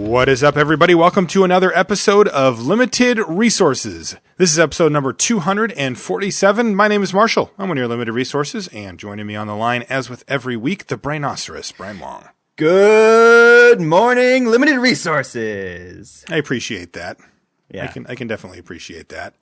What is up, everybody? Welcome to another episode of Limited Resources. This is episode number 247. My name is Marshall. I'm one of your Limited Resources, and joining me on the line, as with every week, the Brainoceros, Brian Wong. Good morning, Limited Resources. I appreciate that. Yeah. I can definitely appreciate that.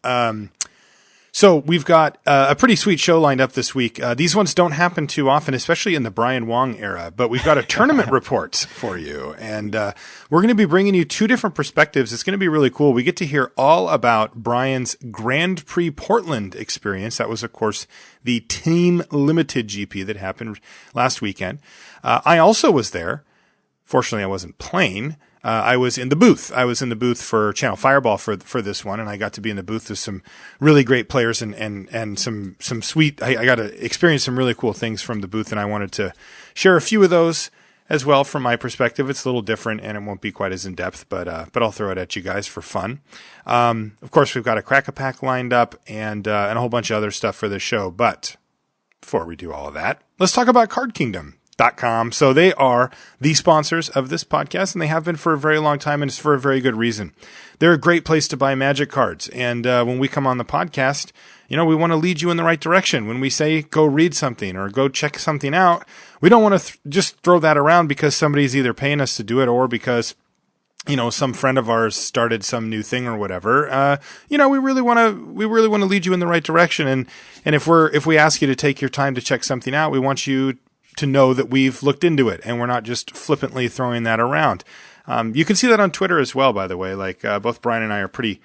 So we've got a pretty sweet show lined up this week. These ones don't happen too often, especially in the Brian Wong era, but we've got a tournament report for you. And we're going to be bringing you two different perspectives. It's going to be really cool. We get to hear all about Brian's Grand Prix Portland experience. That was, of course, the Team Limited GP that happened last weekend. I also was there. Fortunately, I wasn't playing. I was in the booth. I was in the booth for Channel Fireball for this one, and I got to be in the booth with some really great players and some sweet. I got to experience some really cool things from the booth, and I wanted to share a few of those as well from my perspective. It's a little different, and it won't be quite as in depth, but I'll throw it at you guys for fun. Of course, we've got a Crack-a-Pack lined up and a whole bunch of other stuff for the show. But before we do all of that, let's talk about Card Kingdom. .com. So they are the sponsors of this podcast, and they have been for a very long time, and it's for a very good reason. They're a great place to buy Magic cards, and when we come on the podcast, we want to lead you in the right direction. When we say go read something or go check something out, we don't want to just throw that around because somebody's either paying us to do it or because some friend of ours started some new thing or whatever. We really want to lead you in the right direction, and if we ask you to take your time to check something out, we want you to know that we've looked into it and we're not just flippantly throwing that around. You can see that on Twitter as well, by the way. Like, both Brian and I are pretty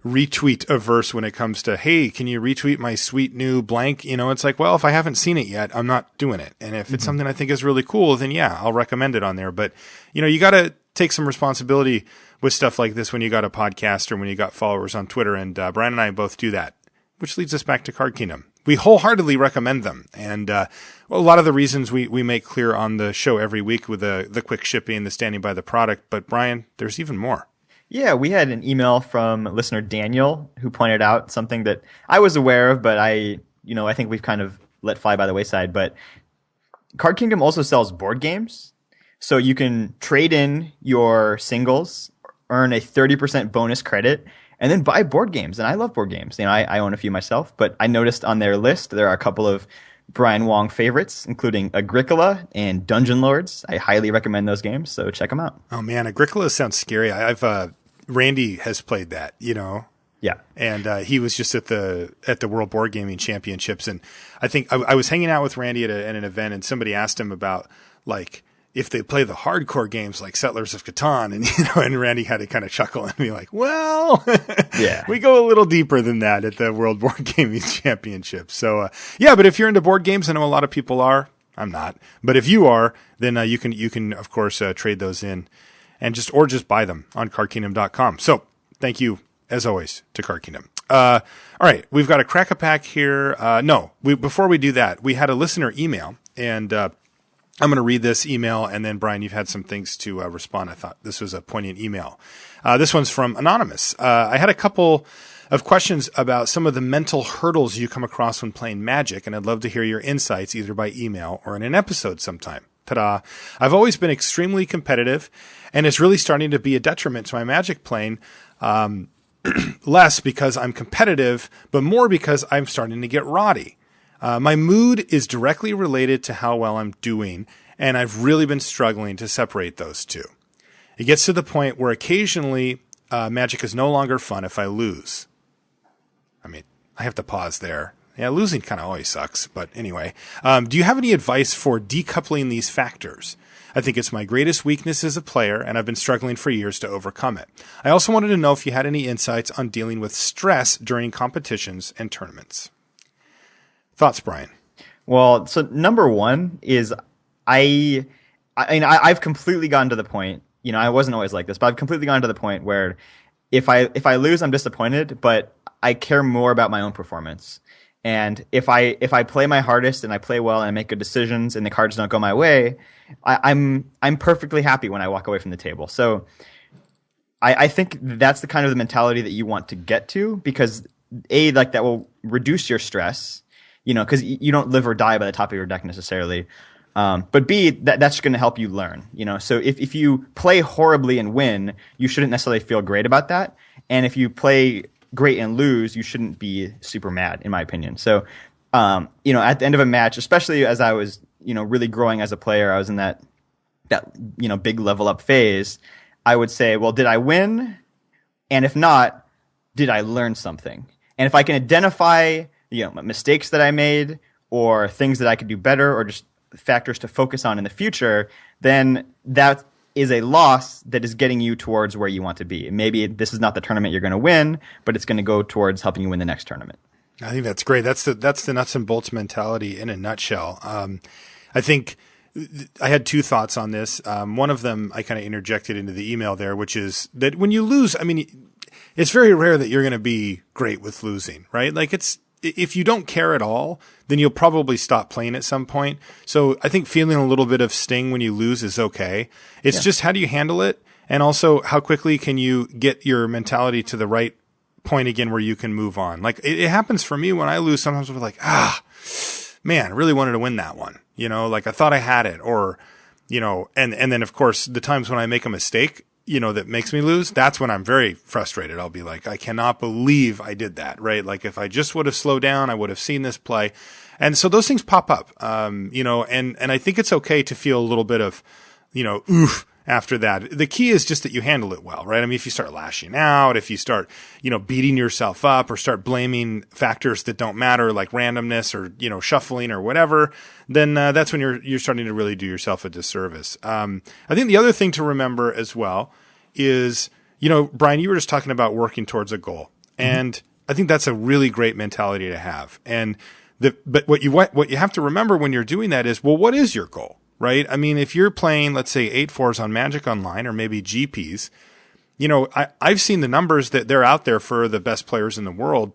retweet averse when it comes to, hey, can you retweet my sweet new blank? It's like, well, if I haven't seen it yet, I'm not doing it. And if it's something I think is really cool, then yeah, I'll recommend it on there. But, you got to take some responsibility with stuff like this when you got a podcast or when you got followers on Twitter. And Brian and I both do that, which leads us back to Card Kingdom. We wholeheartedly recommend them. And a lot of the reasons we make clear on the show every week with the quick shipping, the standing by the product. But Brian, there's even more. Yeah, we had an email from listener Daniel who pointed out something that I was aware of, but I think we've kind of let fly by the wayside. But Card Kingdom also sells board games. So you can trade in your singles, earn a 30% bonus credit, and then buy board games. And I love board games. I own a few myself, but I noticed on their list there are a couple of Brian Wong favorites, including Agricola and Dungeon Lords. I highly recommend those games, so check them out. Oh man, Agricola sounds scary. Randy has played that, Yeah. And he was just at the World Board Gaming Championships, and I think I was hanging out with Randy at an event, and somebody asked him about if they play the hardcore games like Settlers of Catan, and Randy had to kind of chuckle and be like, well, yeah, we go a little deeper than that at the World Board Gaming Championship. So, yeah, but if you're into board games, I know a lot of people are. I'm not. But if you are, then you can of course, trade those in and just buy them on cardkingdom.com. So thank you, as always, to Card Kingdom. All right, we've got a Crack-a-Pack here. Before we do that, we had a listener email, and I'm going to read this email, and then, Brian, you've had some things to respond. I thought this was a poignant email. This one's from Anonymous. I had a couple of questions about some of the mental hurdles you come across when playing Magic, and I'd love to hear your insights either by email or in an episode sometime. Ta-da. I've always been extremely competitive, and it's really starting to be a detriment to my Magic playing, less because I'm competitive, but more because I'm starting to get roddy. My mood is directly related to how well I'm doing, and I've really been struggling to separate those two. It gets to the point where occasionally Magic is no longer fun if I lose. I mean, I have to pause there. Yeah, losing kind of always sucks, but anyway. Do you have any advice for decoupling these factors? I think it's my greatest weakness as a player, and I've been struggling for years to overcome it. I also wanted to know if you had any insights on dealing with stress during competitions and tournaments. Thoughts, Brian? Well, so number one is I've completely gotten to the point, I wasn't always like this, but I've completely gotten to the point where if I lose, I'm disappointed, but I care more about my own performance. And if I play my hardest and I play well and I make good decisions and the cards don't go my way, I'm perfectly happy when I walk away from the table. So I think that's the kind of the mentality that you want to get to, because that will reduce your stress, because you don't live or die by the top of your deck necessarily. But B, that's going to help you learn. So if you play horribly and win, you shouldn't necessarily feel great about that. And if you play great and lose, you shouldn't be super mad, in my opinion. So, at the end of a match, especially as I was, really growing as a player, I was in that big level up phase. I would say, well, did I win? And if not, did I learn something? And if I can identify, mistakes that I made or things that I could do better or just factors to focus on in the future, then that is a loss that is getting you towards where you want to be. Maybe this is not the tournament you're going to win, but it's going to go towards helping you win the next tournament. I think that's great. That's the nuts and bolts mentality in a nutshell. I think I had two thoughts on this. One of them I kind of interjected into the email there, which is that when you lose, I mean, it's very rare that you're going to be great with losing, right? Like if you don't care at all, then you'll probably stop playing at some point. So I think feeling a little bit of sting when you lose is okay. It's just how do you handle it? And also how quickly can you get your mentality to the right point again where you can move on? Like it happens for me when I lose. Sometimes I'm like, man, I really wanted to win that one. Like I thought I had it, or, and then of course the times when I make a mistake, that makes me lose, that's when I'm very frustrated. I'll be like, I cannot believe I did that, right? Like if I just would have slowed down, I would have seen this play. And so those things pop up, and I think it's okay to feel a little bit of, oof after that. The key is just that you handle it well, right? I mean, if you start lashing out, if you start, beating yourself up or start blaming factors that don't matter, like randomness or, shuffling or whatever, then that's when you're starting to really do yourself a disservice. I think the other thing to remember as well is, Brian, you were just talking about working towards a goal. And I think that's a really great mentality to have. And but what you have to remember when you're doing that is, well, what is your goal? Right? I mean, if you're playing, let's say 8-4s on Magic Online or maybe GPs, I've seen the numbers that they're out there for the best players in the world.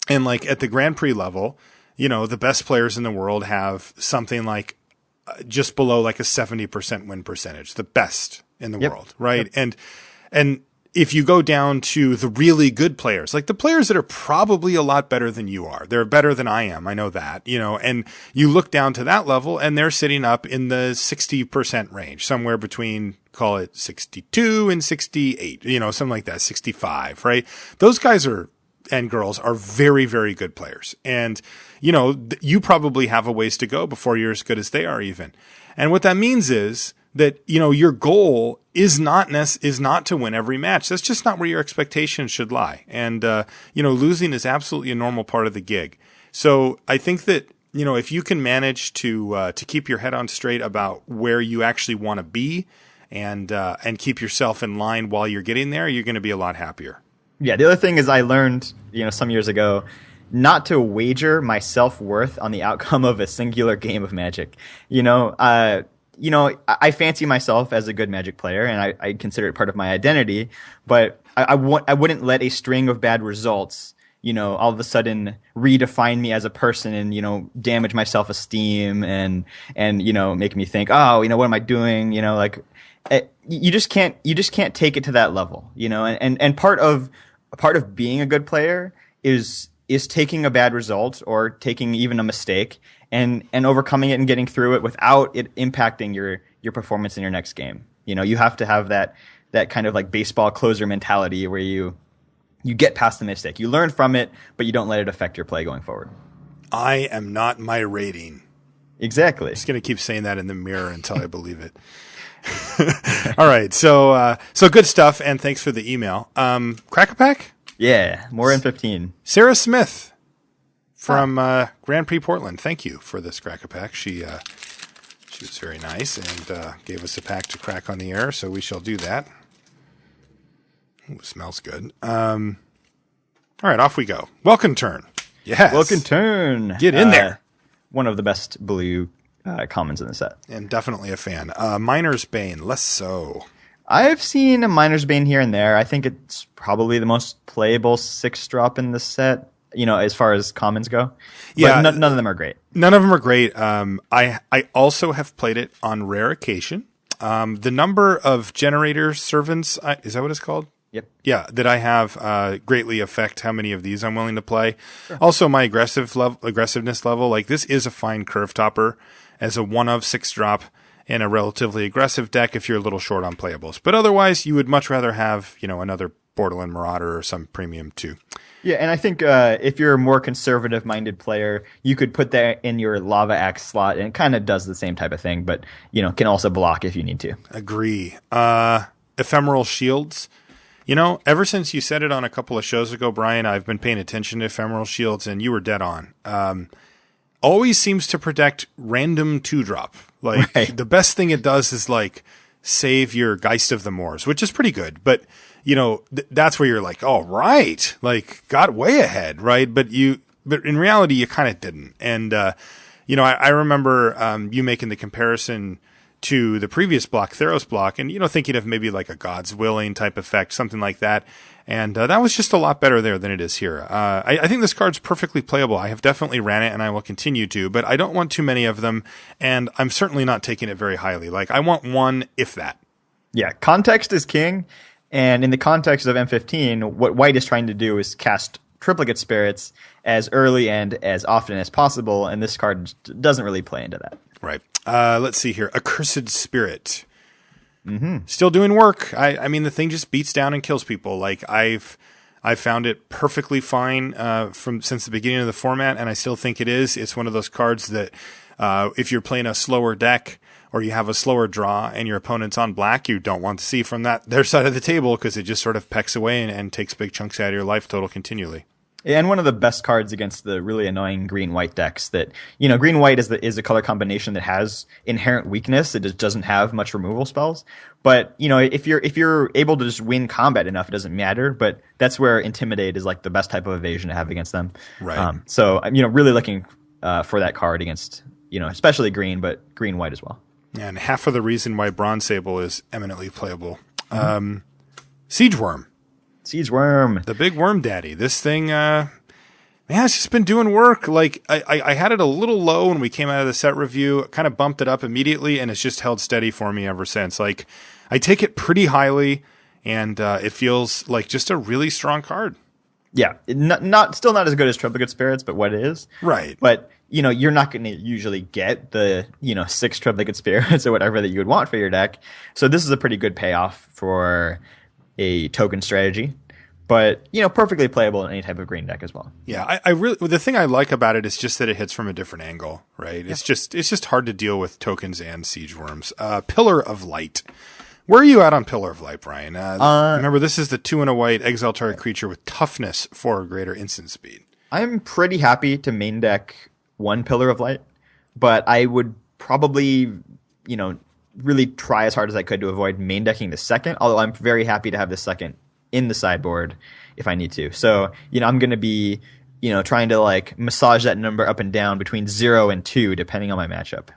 And like at the Grand Prix level, the best players in the world have something like just below like a 70% win percentage, the best in the world. Right. Yep. And if you go down to the really good players, like the players that are probably a lot better than you are, they're better than I am. I know that, and you look down to that level and they're sitting up in the 60% range, somewhere between, call it 62 and 68, something like that, 65, right? Those guys and girls are very, very good players. And, you probably have a ways to go before you're as good as they are even. And what that means is that, your goal is not to win every match. That's just not where your expectations should lie. And, losing is absolutely a normal part of the gig. So I think that, if you can manage to keep your head on straight about where you actually want to be and keep yourself in line while you're getting there, you're going to be a lot happier. Yeah. The other thing is I learned, some years ago, not to wager my self-worth on the outcome of a singular game of Magic. I fancy myself as a good Magic player, and I consider it part of my identity. But I wouldn't let a string of bad results, all of a sudden redefine me as a person and damage my self-esteem and make me think, oh, what am I doing? You just can't take it to that level, And part of being a good player is taking a bad result or taking even a mistake and overcoming it and getting through it without it impacting your performance in your next game. You have to have that kind of like baseball closer mentality where you get past the mistake. You learn from it, but you don't let it affect your play going forward. I am not my rating. Exactly. I'm just going to keep saying that in the mirror until I believe it. All right. So good stuff. And thanks for the email. Crack-a-Pack? Yeah. More in 15. Sarah Smith from Grand Prix Portland. Thank you for this Crack-a-Pack. She was very nice and gave us a pack to crack on the air, so we shall do that. Ooh, smells good. All right, off we go. Welcome turn. Yes. Welcome turn. Get in there. One of the best blue commons in the set. And definitely a fan. Miner's Bane, less so. I've seen a Miner's Bane here and there. I think it's probably the most playable 6-drop in the set, as far as commons go. Yeah. But none of them are great. None of them are great. I also have played it on rare occasion. The number of generator servants, is that what it's called? Yep. Yeah, that I have greatly affect how many of these I'm willing to play. Sure. Also, my aggressiveness level, like this is a fine curve topper as a 1 of 6 drop in a relatively aggressive deck if you're a little short on playables. But otherwise, you would much rather have, another Borderland Marauder or some premium too. Yeah, and I think if you're a more conservative-minded player, you could put that in your Lava Axe slot, and it kind of does the same type of thing, but, can also block if you need to. Agree. Ephemeral Shields. Ever since you said it on a couple of shows ago, Brian, I've been paying attention to Ephemeral Shields, and you were dead on. Always seems to protect random 2-drop. Like, right. The best thing it does is, save your Geist of the Moors, which is pretty good. But, that's where you're like, oh, right. Got way ahead, right? But in reality, you kind of didn't. And, I remember you making the comparison to the previous block, Theros block, and, thinking of maybe like a God's Willing type effect, something like that. And that was just a lot better there than it is here. I think this card's perfectly playable. I have definitely ran it, and I will continue to, but I don't want too many of them, and I'm certainly not taking it very highly. I want one, if that. Yeah, context is king, and in the context of M15, what White is trying to do is cast Triplicate Spirits as early and as often as possible, and this card doesn't really play into that. Right. Let's see here. Accursed Spirit. Mm-hmm. Still doing work. I mean, the thing just beats down and kills people. I've found it perfectly fine since the beginning of the format, and I still think it is. It's one of those cards that if you're playing a slower deck or you have a slower draw and your opponent's on black, you don't want to see from their side of the table because it just sort of pecks away and takes big chunks out of your life total continually. And one of the best cards against the really annoying green-white decks that, green-white is a color combination that has inherent weakness. It just doesn't have much removal spells. But, if you're able to just win combat enough, it doesn't matter. But that's where Intimidate is the best type of evasion to have against them. Right. So I'm, really looking for that card against, especially green, but green-white as well. Yeah, and half of the reason why Bronze Sable is eminently playable. Siege Worm. Siege Worm. The big worm daddy. This thing, it's just been doing work. I had it a little low when we came out of the set review, kind of bumped it up immediately, and it's just held steady for me ever since. I take it pretty highly, and it feels like just a really strong card. Yeah. Still not as good as Triplicate Spirits, but what it is. Right. But, you're not going to usually get the, 6 Triplicate Spirits or whatever that you would want for your deck. So this is a pretty good payoff for a token strategy, but perfectly playable in any type of green deck as well. Yeah, I really, the thing I like about it is just that it hits from a different angle, right? Yeah. It's just hard to deal with tokens and siege worms. Pillar of Light. Where are you at on Pillar of Light, Brian? Remember, this is the 2 and a white exile target creature with toughness 4 or greater instant speed. I'm pretty happy to main deck 1 Pillar of Light, but I would probably, really try as hard as I could to avoid main decking the second, although I'm very happy to have the second in the sideboard if I need to. So, I'm going to be, trying to massage that number up and down between 0 and 2, depending on my matchup.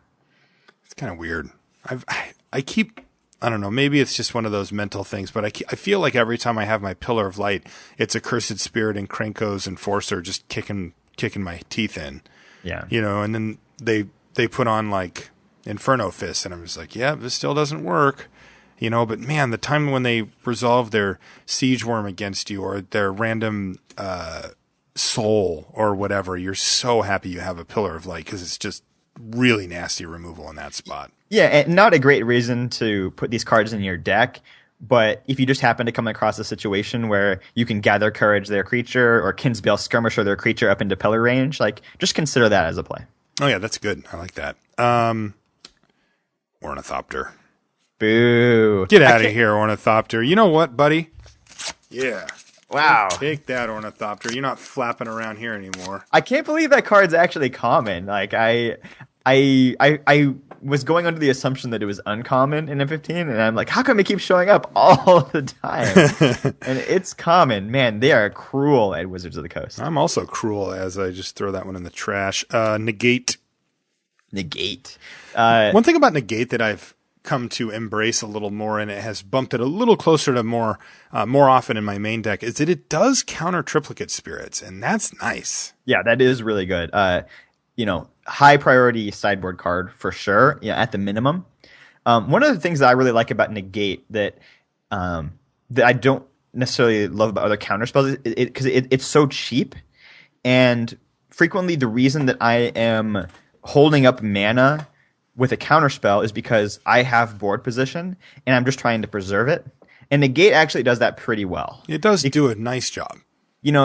It's kind of weird. I don't know, maybe it's just one of those mental things, but I feel like every time I have my Pillar of Light, it's Accursed Spirit and Krenko's Enforcer just kicking my teeth in. Yeah. And then they put on Inferno Fist, and I'm just like, yeah, this still doesn't work, but man, the time when they resolve their Siege Worm against you or their random soul or whatever, you're so happy you have a Pillar of Light because it's just really nasty removal in that spot. Yeah, and not a great reason to put these cards in your deck, but if you just happen to come across a situation where you can Gather Courage their creature or Kinsbale Skirmisher their creature up into Pillar range, just consider that as a play. Oh yeah, that's good. I like that. Ornithopter. Boo. Get out of here, Ornithopter. You know what, buddy? Yeah. Wow. Take that, Ornithopter. You're not flapping around here anymore. I can't believe that card's actually common. I was going under the assumption that it was uncommon in M15, and I'm like, how come it keeps showing up all the time? And it's common. Man, they are cruel at Wizards of the Coast. I'm also cruel as I just throw that one in the trash. Negate. One thing about Negate that I've come to embrace a little more, and it has bumped it a little closer to more often in my main deck, is that it does counter Triplicate Spirits, and that's nice. Yeah, that is really good. High priority sideboard card for sure. Yeah, at the minimum. One of the things that I really like about Negate that I don't necessarily love about other counter spells because it's so cheap, and frequently the reason that I am holding up mana with a counter spell is because I have board position and I'm just trying to preserve it. And Negate actually does that pretty well. It does do a nice job.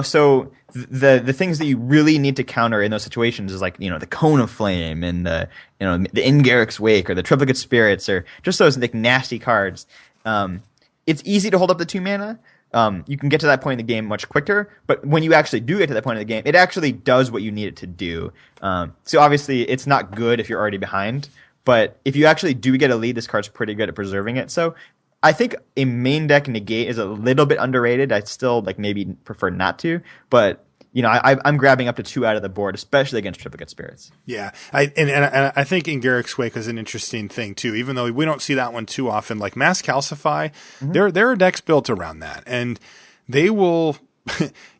So the things that you really need to counter in those situations is like, the Cone of Flame and the Ingarrick's Wake or the Triplicate Spirits or just those like nasty cards. It's easy to hold up the 2 mana. You can get to that point in the game much quicker, but when you actually do get to that point in the game, it actually does what you need it to do. So obviously it's not good if you're already behind, but if you actually do get a lead, this card's pretty good at preserving it. So I think a main deck Negate is a little bit underrated. I'd still maybe prefer not to, but I'm grabbing up to 2 out of the board, especially against Triplicate Spirits. Yeah, I think Ingarrick's Wake is an interesting thing too. Even though we don't see that one too often, like Mass Calcify, there are decks built around that, and they will,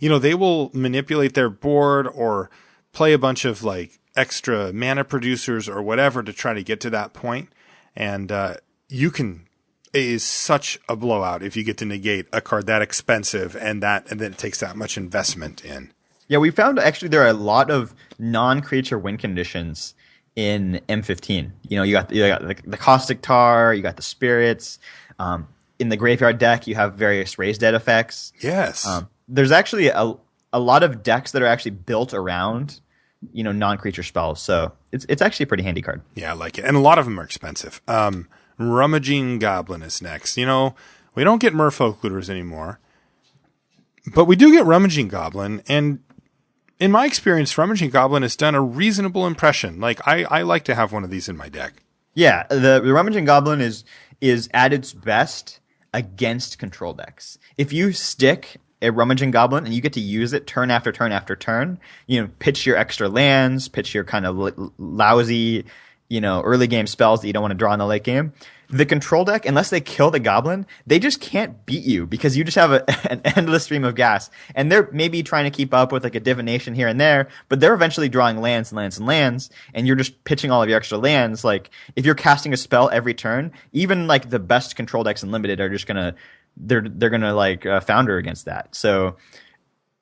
they will manipulate their board or play a bunch of like extra mana producers or whatever to try to get to that point, and it is such a blowout if you get to negate a card that expensive and then it takes that much investment in. Yeah, we found actually there are a lot of non-creature win conditions in M15. You got the Caustic Tar, you got the Spirits. In the graveyard deck, you have various Raise Dead effects. Yes. There's actually a lot of decks that are actually built around non-creature spells. So it's actually a pretty handy card. Yeah, I like it. And a lot of them are expensive. Rummaging Goblin is next. We don't get Merfolk Looters anymore, but we do get Rummaging Goblin, and in my experience, Rummaging Goblin has done a reasonable impression. Like, I like to have one of these in my deck. Yeah, the Rummaging Goblin is at its best against control decks. If you stick a Rummaging Goblin and you get to use it turn after turn after turn, pitch your extra lands, pitch your kind of lousy early game spells that you don't want to draw in the late game. The control deck, unless they kill the goblin, they just can't beat you because you just have an endless stream of gas. And they're maybe trying to keep up with like a divination here and there, but they're eventually drawing lands and lands and lands, and you're just pitching all of your extra lands. Like, if you're casting a spell every turn, even like the best control decks in Limited are just they're gonna founder against that. So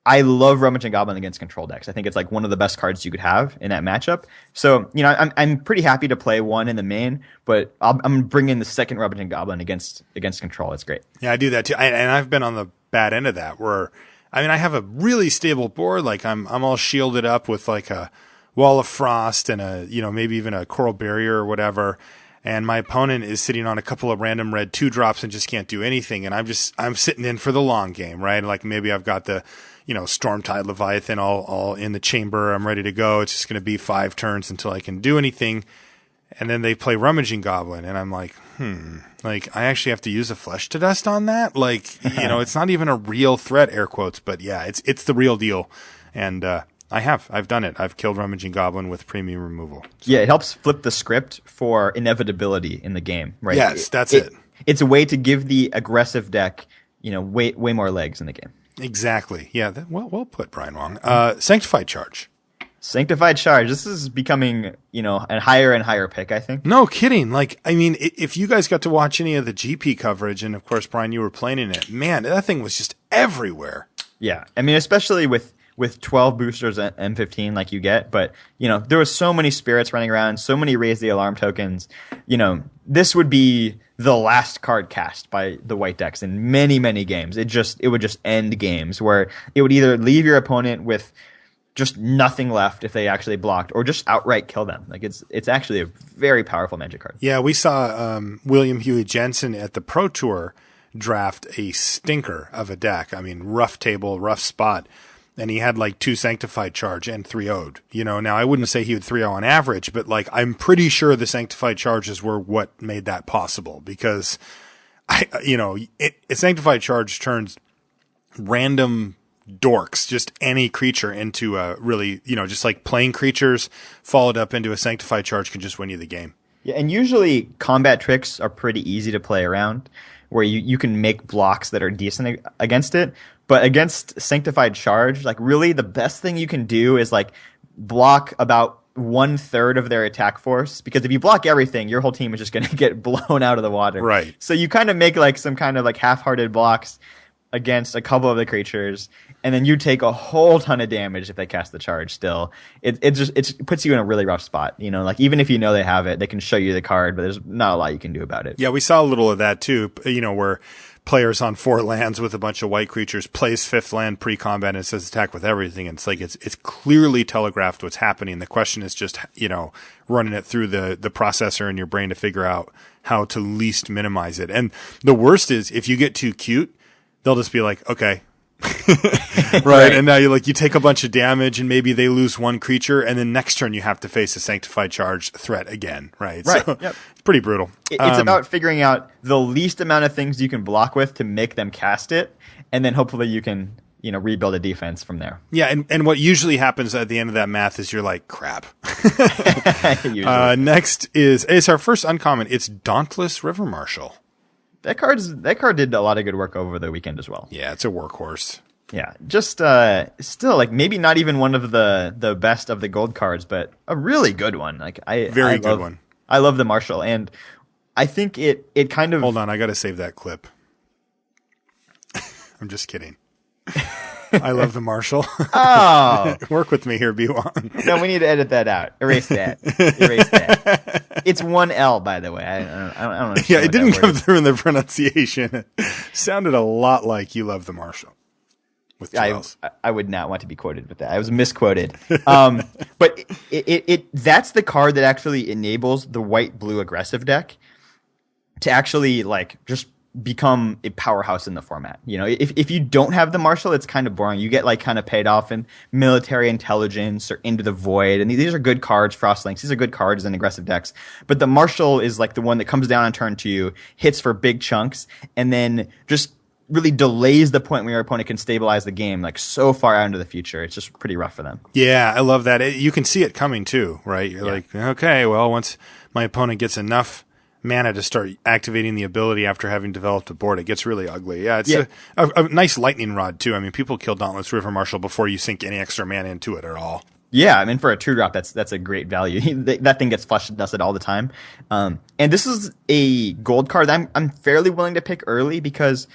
I love Rummaging Goblin against control decks. I think it's like one of the best cards you could have in that matchup. So, I'm pretty happy to play one in the main, but I'm bringing the second Rummaging Goblin against control. It's great. Yeah, I do that too. And I've been on the bad end of that where, I have a really stable board. Like I'm all shielded up with like a Wall of Frost and maybe even a Coral Barrier or whatever. And my opponent is sitting on a couple of random red 2-drops and just can't do anything. And I'm sitting in for the long game, right? Like maybe I've got the, Stormtide Leviathan all in the chamber. I'm ready to go. It's just going to be 5 turns until I can do anything. And then they play Rummaging Goblin. And I'm like, like I actually have to use a Flesh to Dust on that. Like, it's not even a real threat, air quotes, but yeah, it's the real deal. And, I've done it. I've killed Rummaging Goblin with premium removal. So. Yeah, it helps flip the script for inevitability in the game, right? Yes, that's it. It's a way to give the aggressive deck, way more legs in the game. Exactly. Yeah. Well put, Brian Wong. Sanctified Charge. Sanctified Charge. This is becoming, a higher and higher pick, I think. No kidding. Like, if you guys got to watch any of the GP coverage, and of course, Brian, you were playing in it, man, that thing was just everywhere. Yeah. Especially with 12 boosters at M15 like you get, but there was so many spirits running around, so many Raise the Alarm tokens. This would be the last card cast by the white decks in many, many games. It would just end games where it would either leave your opponent with just nothing left if they actually blocked, or just outright kill them. Like it's actually a very powerful Magic card. Yeah, we saw William Huey Jensen at the Pro Tour draft a stinker of a deck. Rough table, rough spot. And he had like 2 Sanctified Charge and 3 Ode. Now I wouldn't say he would 3-0 on average, but like I'm pretty sure the Sanctified Charges were what made that possible, because Sanctified Charge turns random dorks, just any creature, into a really, just like playing creatures followed up into a Sanctified Charge can just win you the game. Yeah, and usually combat tricks are pretty easy to play around, where you can make blocks that are decent against it. But against Sanctified Charge, like really the best thing you can do is like block about 1/3 of their attack force, because if you block everything, your whole team is just going to get blown out of the water. Right. So you kind of make like some kind of like half-hearted blocks, against a couple of the creatures, and then you take a whole ton of damage if they cast the charge still. It puts you in a really rough spot. Like even if you know they have it, they can show you the card, but there's not a lot you can do about it. Yeah, we saw a little of that too, where players on 4 lands with a bunch of white creatures plays 5th land pre-combat and it says attack with everything. And it's like it's clearly telegraphed what's happening. The question is just, running it through the processor in your brain to figure out how to least minimize it. And the worst is if you get too cute, they'll just be like, okay. right. And now you take a bunch of damage and maybe they lose 1 creature and then next turn you have to face a sanctified charge threat again. Right. So it's pretty brutal. It's about figuring out the least amount of things you can block with to make them cast it. And then hopefully you can, rebuild a defense from there. Yeah. And what usually happens at the end of that math is you're like, crap. Next is our first uncommon. It's Dauntless River Marshal. That card did a lot of good work over the weekend as well. Yeah, it's a workhorse. Yeah, just still maybe not even one of the best of the gold cards, but a really good one. Very good one. I love the Marshal, and I think it kind of. Hold on, I got to save that clip. I'm just kidding. I love the Marshal. Oh, work with me here, B-Wong. No, we need to edit that out. Erase that. It's 1L, by the way. I don't know. Yeah, it didn't come through in the pronunciation. It sounded a lot like you love the Marshal. With 2 L's. I would not want to be quoted with that. I was misquoted. But that's the card that actually enables the white-blue aggressive deck to actually just become a powerhouse in the format. If you don't have the Marshal, it's kind of boring. You get kind of paid off in military intelligence or Into the Void, and these are good cards. Frostlinks, these are good cards in aggressive decks. But the Marshal is the one that comes down on turn 2, hits for big chunks, and then just really delays the point where your opponent can stabilize the game so far out into the future. It's just pretty rough for them. Yeah, I love that. You can see it coming too, right? You're like, okay, well, once my opponent gets enough mana to start activating the ability after having developed a board, it gets really ugly. Yeah, it's a nice lightning rod too. I mean, people kill Dauntless River Marshal before you sink any extra mana into it at all. Yeah, I mean, for a 2-drop, that's a great value. That thing gets flushed and dusted all the time. And this is a gold card that I'm fairly willing to pick early because,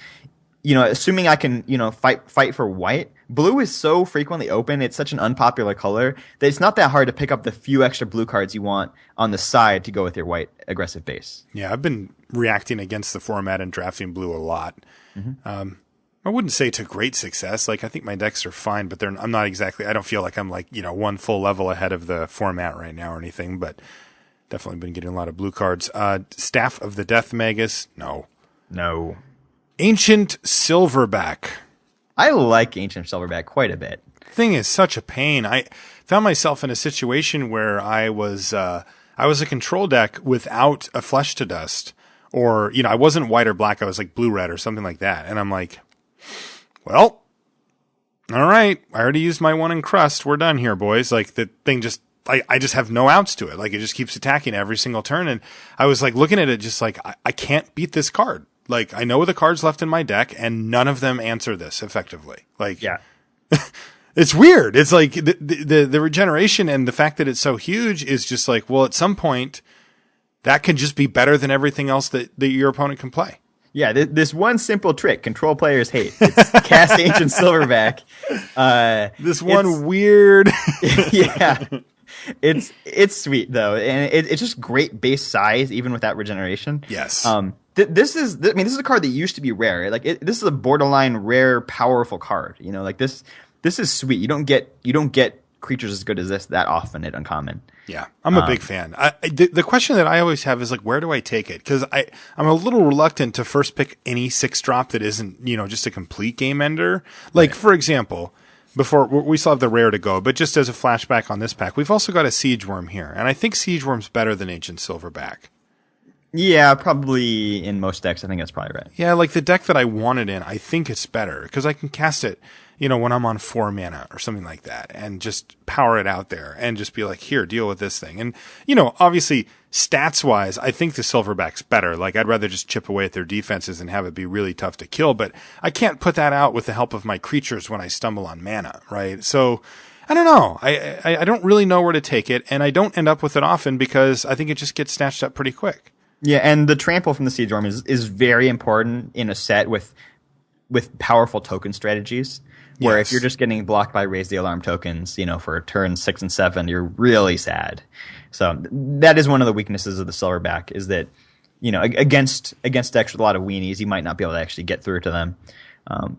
assuming I can, fight for white, blue is so frequently open. It's such an unpopular color that it's not that hard to pick up the few extra blue cards you want on the side to go with your white aggressive base. Yeah, I've been reacting against the format and drafting blue a lot. Mm-hmm. I wouldn't say to great success. I think my decks are fine, but I'm not exactly, I don't feel like I'm 1 full level ahead of the format right now or anything, but definitely been getting a lot of blue cards. Staff of the Death Magus. No. Ancient Silverback. I like Ancient Silverback quite a bit. Thing is such a pain. I found myself in a situation where I was a control deck without a Flesh to Dust, or I wasn't white or black. I was blue-red or something like that, and I'm like, well, all right. I already used my 1 Encrust. We're done here, boys. The thing just. I just have no outs to it. It just keeps attacking every single turn, and I was looking at it, just I can't beat this card. I know the cards left in my deck, and none of them answer this effectively. Yeah. It's weird. It's the regeneration and the fact that it's so huge is just well, at some point, that can just be better than everything else that your opponent can play. Yeah, this one simple trick control players hate. It's cast Ancient Silverback. This one weird. Yeah. It's sweet though, and it's just great base size even without regeneration. Yes. This is a card that used to be rare. This is a borderline rare, powerful card. This is sweet. You don't get creatures as good as this that often at Uncommon. Yeah, I'm a big fan. The question that I always have is where do I take it? Because I'm a little reluctant to first pick any 6-drop that isn't just a complete game ender. For example, before we still have the rare to go, but just as a flashback on this pack, we've also got a Siege Worm here, and I think Siege Worm's better than Ancient Silverback. Yeah, probably in most decks. I think that's probably right. Yeah, the deck that I want it in, I think it's better because I can cast it, when I'm on 4 mana or something like that, and just power it out there and just be here, deal with this thing. And, obviously, stats-wise, I think the Silverback's better. I'd rather just chip away at their defenses and have it be really tough to kill, but I can't put that out with the help of my creatures when I stumble on mana, right? So, I don't know. I don't really know where to take it, and I don't end up with it often because I think it just gets snatched up pretty quick. Yeah, and the trample from the Siege Worm is very important in a set with with powerful token strategies. Where Yes. if you're just getting blocked by raise the alarm tokens, for turn 6 and 7, you're really sad. So that is one of the weaknesses of the silverback is that, against decks with a lot of weenies, you might not be able to actually get through to them.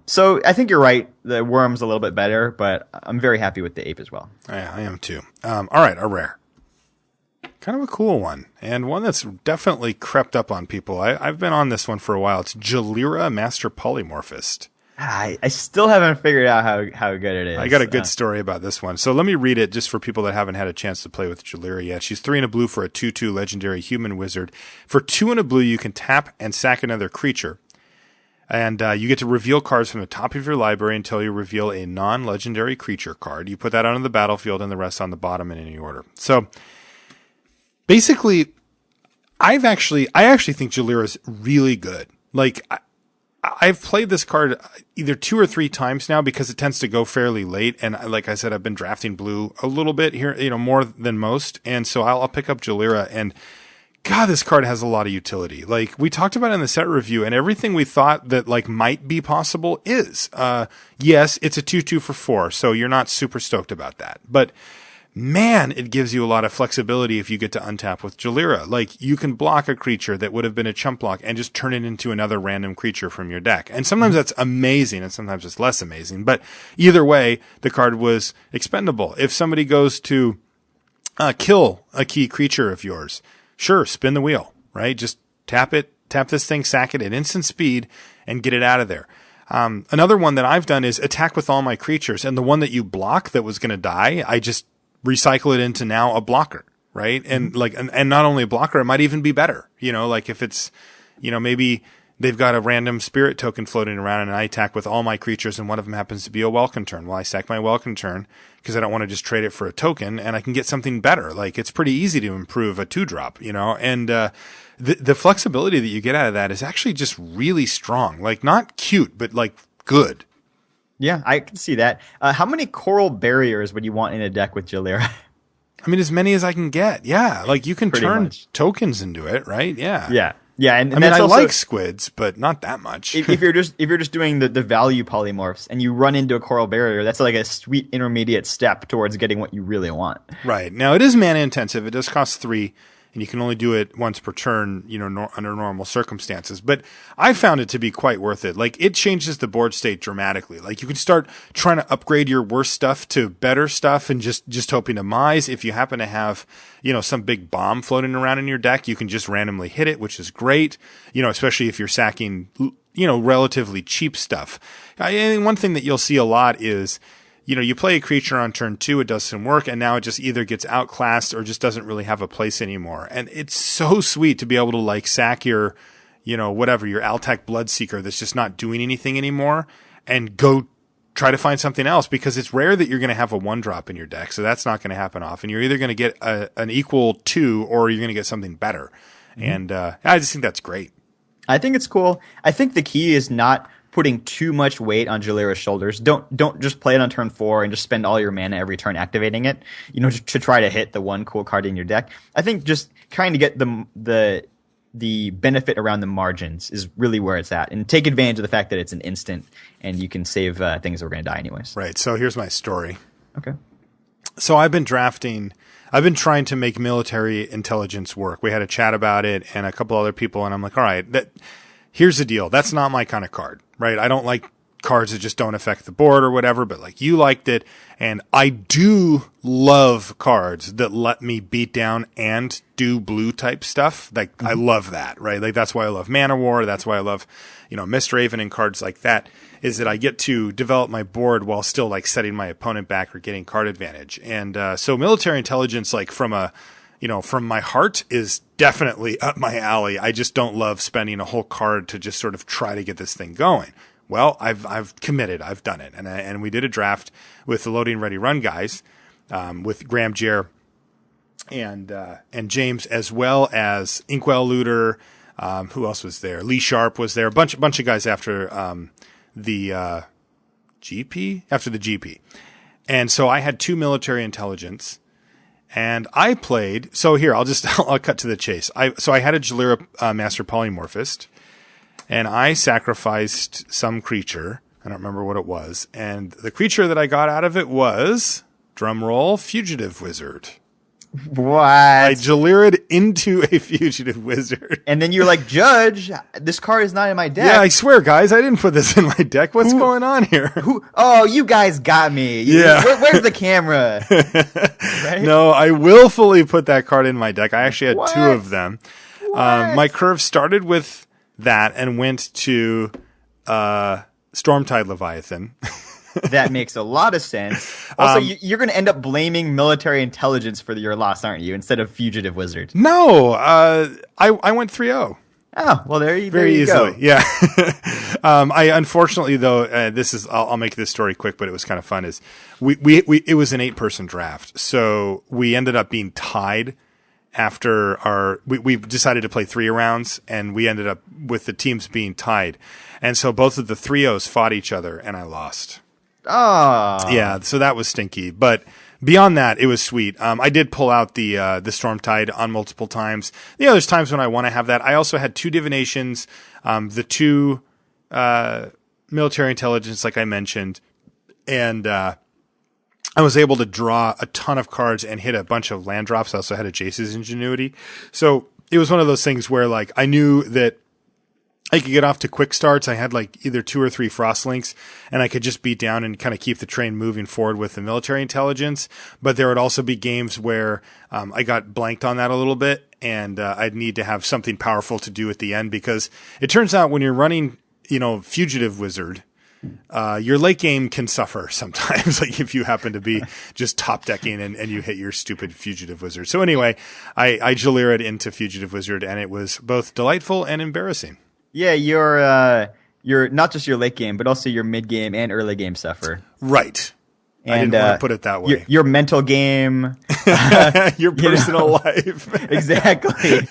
So I think you're right. The worm's a little bit better, but I'm very happy with the ape as well. Yeah, I am too. All right, a rare. Kind of a cool one, and one that's definitely crept up on people. I've been on this one for a while. It's Jalira, Master Polymorphist. I still haven't figured out how good it is. I got a good story about this one. So let me read it just for people that haven't had a chance to play with Jalira yet. She's 3 and a blue for a 2/2 legendary human wizard. For 2 and a blue, you can tap and sack another creature. And you get to reveal cards from the top of your library until you reveal a non-legendary creature card. You put that onto the battlefield and the rest on the bottom in any order. So basically, I actually think Jalira is really good. Like, I've played this card either 2 or 3 times now because it tends to go fairly late. And like I said, I've been drafting blue a little bit here, more than most. And so I'll pick up Jalira, and God, this card has a lot of utility. Like we talked about in the set review, and everything we thought that like might be possible is, yes, it's a 2/2 for 4. So you're not super stoked about that, but man, it gives you a lot of flexibility if you get to untap with Jalira. Like, you can block a creature that would have been a chump block and just turn it into another random creature from your deck. And sometimes that's amazing and sometimes it's less amazing. But either way, the card was expendable. If somebody goes to kill a key creature of yours, sure, spin the wheel, right? Just tap this thing, sack it at instant speed, and get it out of there. Another one that I've done is attack with all my creatures. And the one that you block that was going to die, I just recycle it into now a blocker, right? And and not only a blocker, it might even be better, like if it's, maybe they've got a random spirit token floating around and I attack with all my creatures and one of them happens to be a welcome turn. Well, I sack my welcome turn because I don't want to just trade it for a token and I can get something better. Like it's pretty easy to improve a 2-drop, and, the flexibility that you get out of that is actually just really strong, like not cute, but like good. Yeah, I can see that. How many coral barriers would you want in a deck with Jalira? I mean, as many as I can get. Yeah, like you can Pretty turn much. Tokens into it, right? Yeah. Yeah, and I mean, that's I also, like squids, but not that much. if you're just doing the value polymorphs and you run into a coral barrier, that's like a sweet intermediate step towards getting what you really want. Right. Now, it is mana intensive. It does cost 3, and you can only do it once per turn, under normal circumstances. But I found it to be quite worth it. Like, it changes the board state dramatically. Like, you can start trying to upgrade your worst stuff to better stuff and just hoping to mise. If you happen to have, some big bomb floating around in your deck, you can just randomly hit it, which is great, especially if you're sacking, relatively cheap stuff. And one thing that you'll see a lot is, you play a creature on turn 2, it does some work, and now it just either gets outclassed or just doesn't really have a place anymore. And it's so sweet to be able to sack your, your Altek Bloodseeker that's just not doing anything anymore and go try to find something else, because it's rare that you're going to have a 1-drop in your deck. So that's not going to happen often. You're either going to get an equal 2 or you're going to get something better. Mm-hmm. And I just think that's great. I think it's cool. I think the key is not putting too much weight on Jalira's shoulders. Don't just play it on turn 4 and just spend all your mana every turn activating it, to try to hit the one cool card in your deck. I think just trying to get the benefit around the margins is really where it's at, and take advantage of the fact that it's an instant and you can save things that are going to die anyways. Right. So here's my story. Okay. So I've been trying to make military intelligence work. We had a chat about it and a couple other people, and I'm like, all right, here's the deal. That's not my kind of card, right? I don't like cards that just don't affect the board or whatever, but you liked it. And I do love cards that let me beat down and do blue type stuff. Like, I love that, right? Like, that's why I love Mana War. That's why I love, Mistraven and cards like that, is that I get to develop my board while still setting my opponent back or getting card advantage. And, so military intelligence, from my heart, is definitely up my alley. I just don't love spending a whole card to just sort of try to get this thing going. Well, I've committed. I've done it. And we did a draft with the Loading Ready Run guys, with Graham Jer and James, as well as Inkwell Looter. Who else was there? Lee Sharp was there. A bunch of guys after, the GP. And so I had 2 military intelligence. And I played, so here, I'll cut to the chase. So I had a Jalira Master Polymorphist, and I sacrificed some creature. I don't remember what it was. And the creature that I got out of it was, drum roll, Fugitive Wizard. What? I Jalira'd into a Fugitive Wizard. And then you're like, Judge, this card is not in my deck. Yeah, I swear, guys, I didn't put this in my deck. What's going on here? Oh, you guys got me. Yeah. Where's the camera? Right? No, I willfully put that card in my deck. I actually had What? 2 of them. My curve started with that and went to Stormtide Leviathan. That makes a lot of sense. Also, you're going to end up blaming military intelligence for your loss, aren't you, instead of Fugitive Wizard? No, I went 3-0. Oh, well, there you Very easily, go. yeah. I unfortunately though, I'll make this story quick, but it was kind of fun. Is it was an 8-person draft, so we ended up being tied after we decided to play 3 rounds, and we ended up with the teams being tied, and so both of the 3-0s fought each other, and I lost. Oh. Yeah, so that was stinky. But beyond that, it was sweet. I did pull out the Stormtide on multiple times. There's times when I want to have that. I also had 2 divinations, the 2 military intelligence, like I mentioned, and I was able to draw a ton of cards and hit a bunch of land drops. I also had a Jace's Ingenuity. So it was one of those things where like I knew that I could get off to quick starts. I had like either 2 or 3 Frostlinks, and I could just beat down and kind of keep the train moving forward with the military intelligence. But there would also be games where I got blanked on that a little bit, and I'd need to have something powerful to do at the end, because it turns out when you're running, Fugitive Wizard, your late game can suffer sometimes, like if you happen to be just top decking and you hit your stupid Fugitive Wizard. So anyway, I Jalira'd into Fugitive Wizard, and it was both delightful and embarrassing. Yeah, you're not just your late game, but also your mid game and early game suffer. Right. And, I didn't want to put it that way. Your mental game, your personal life. Exactly.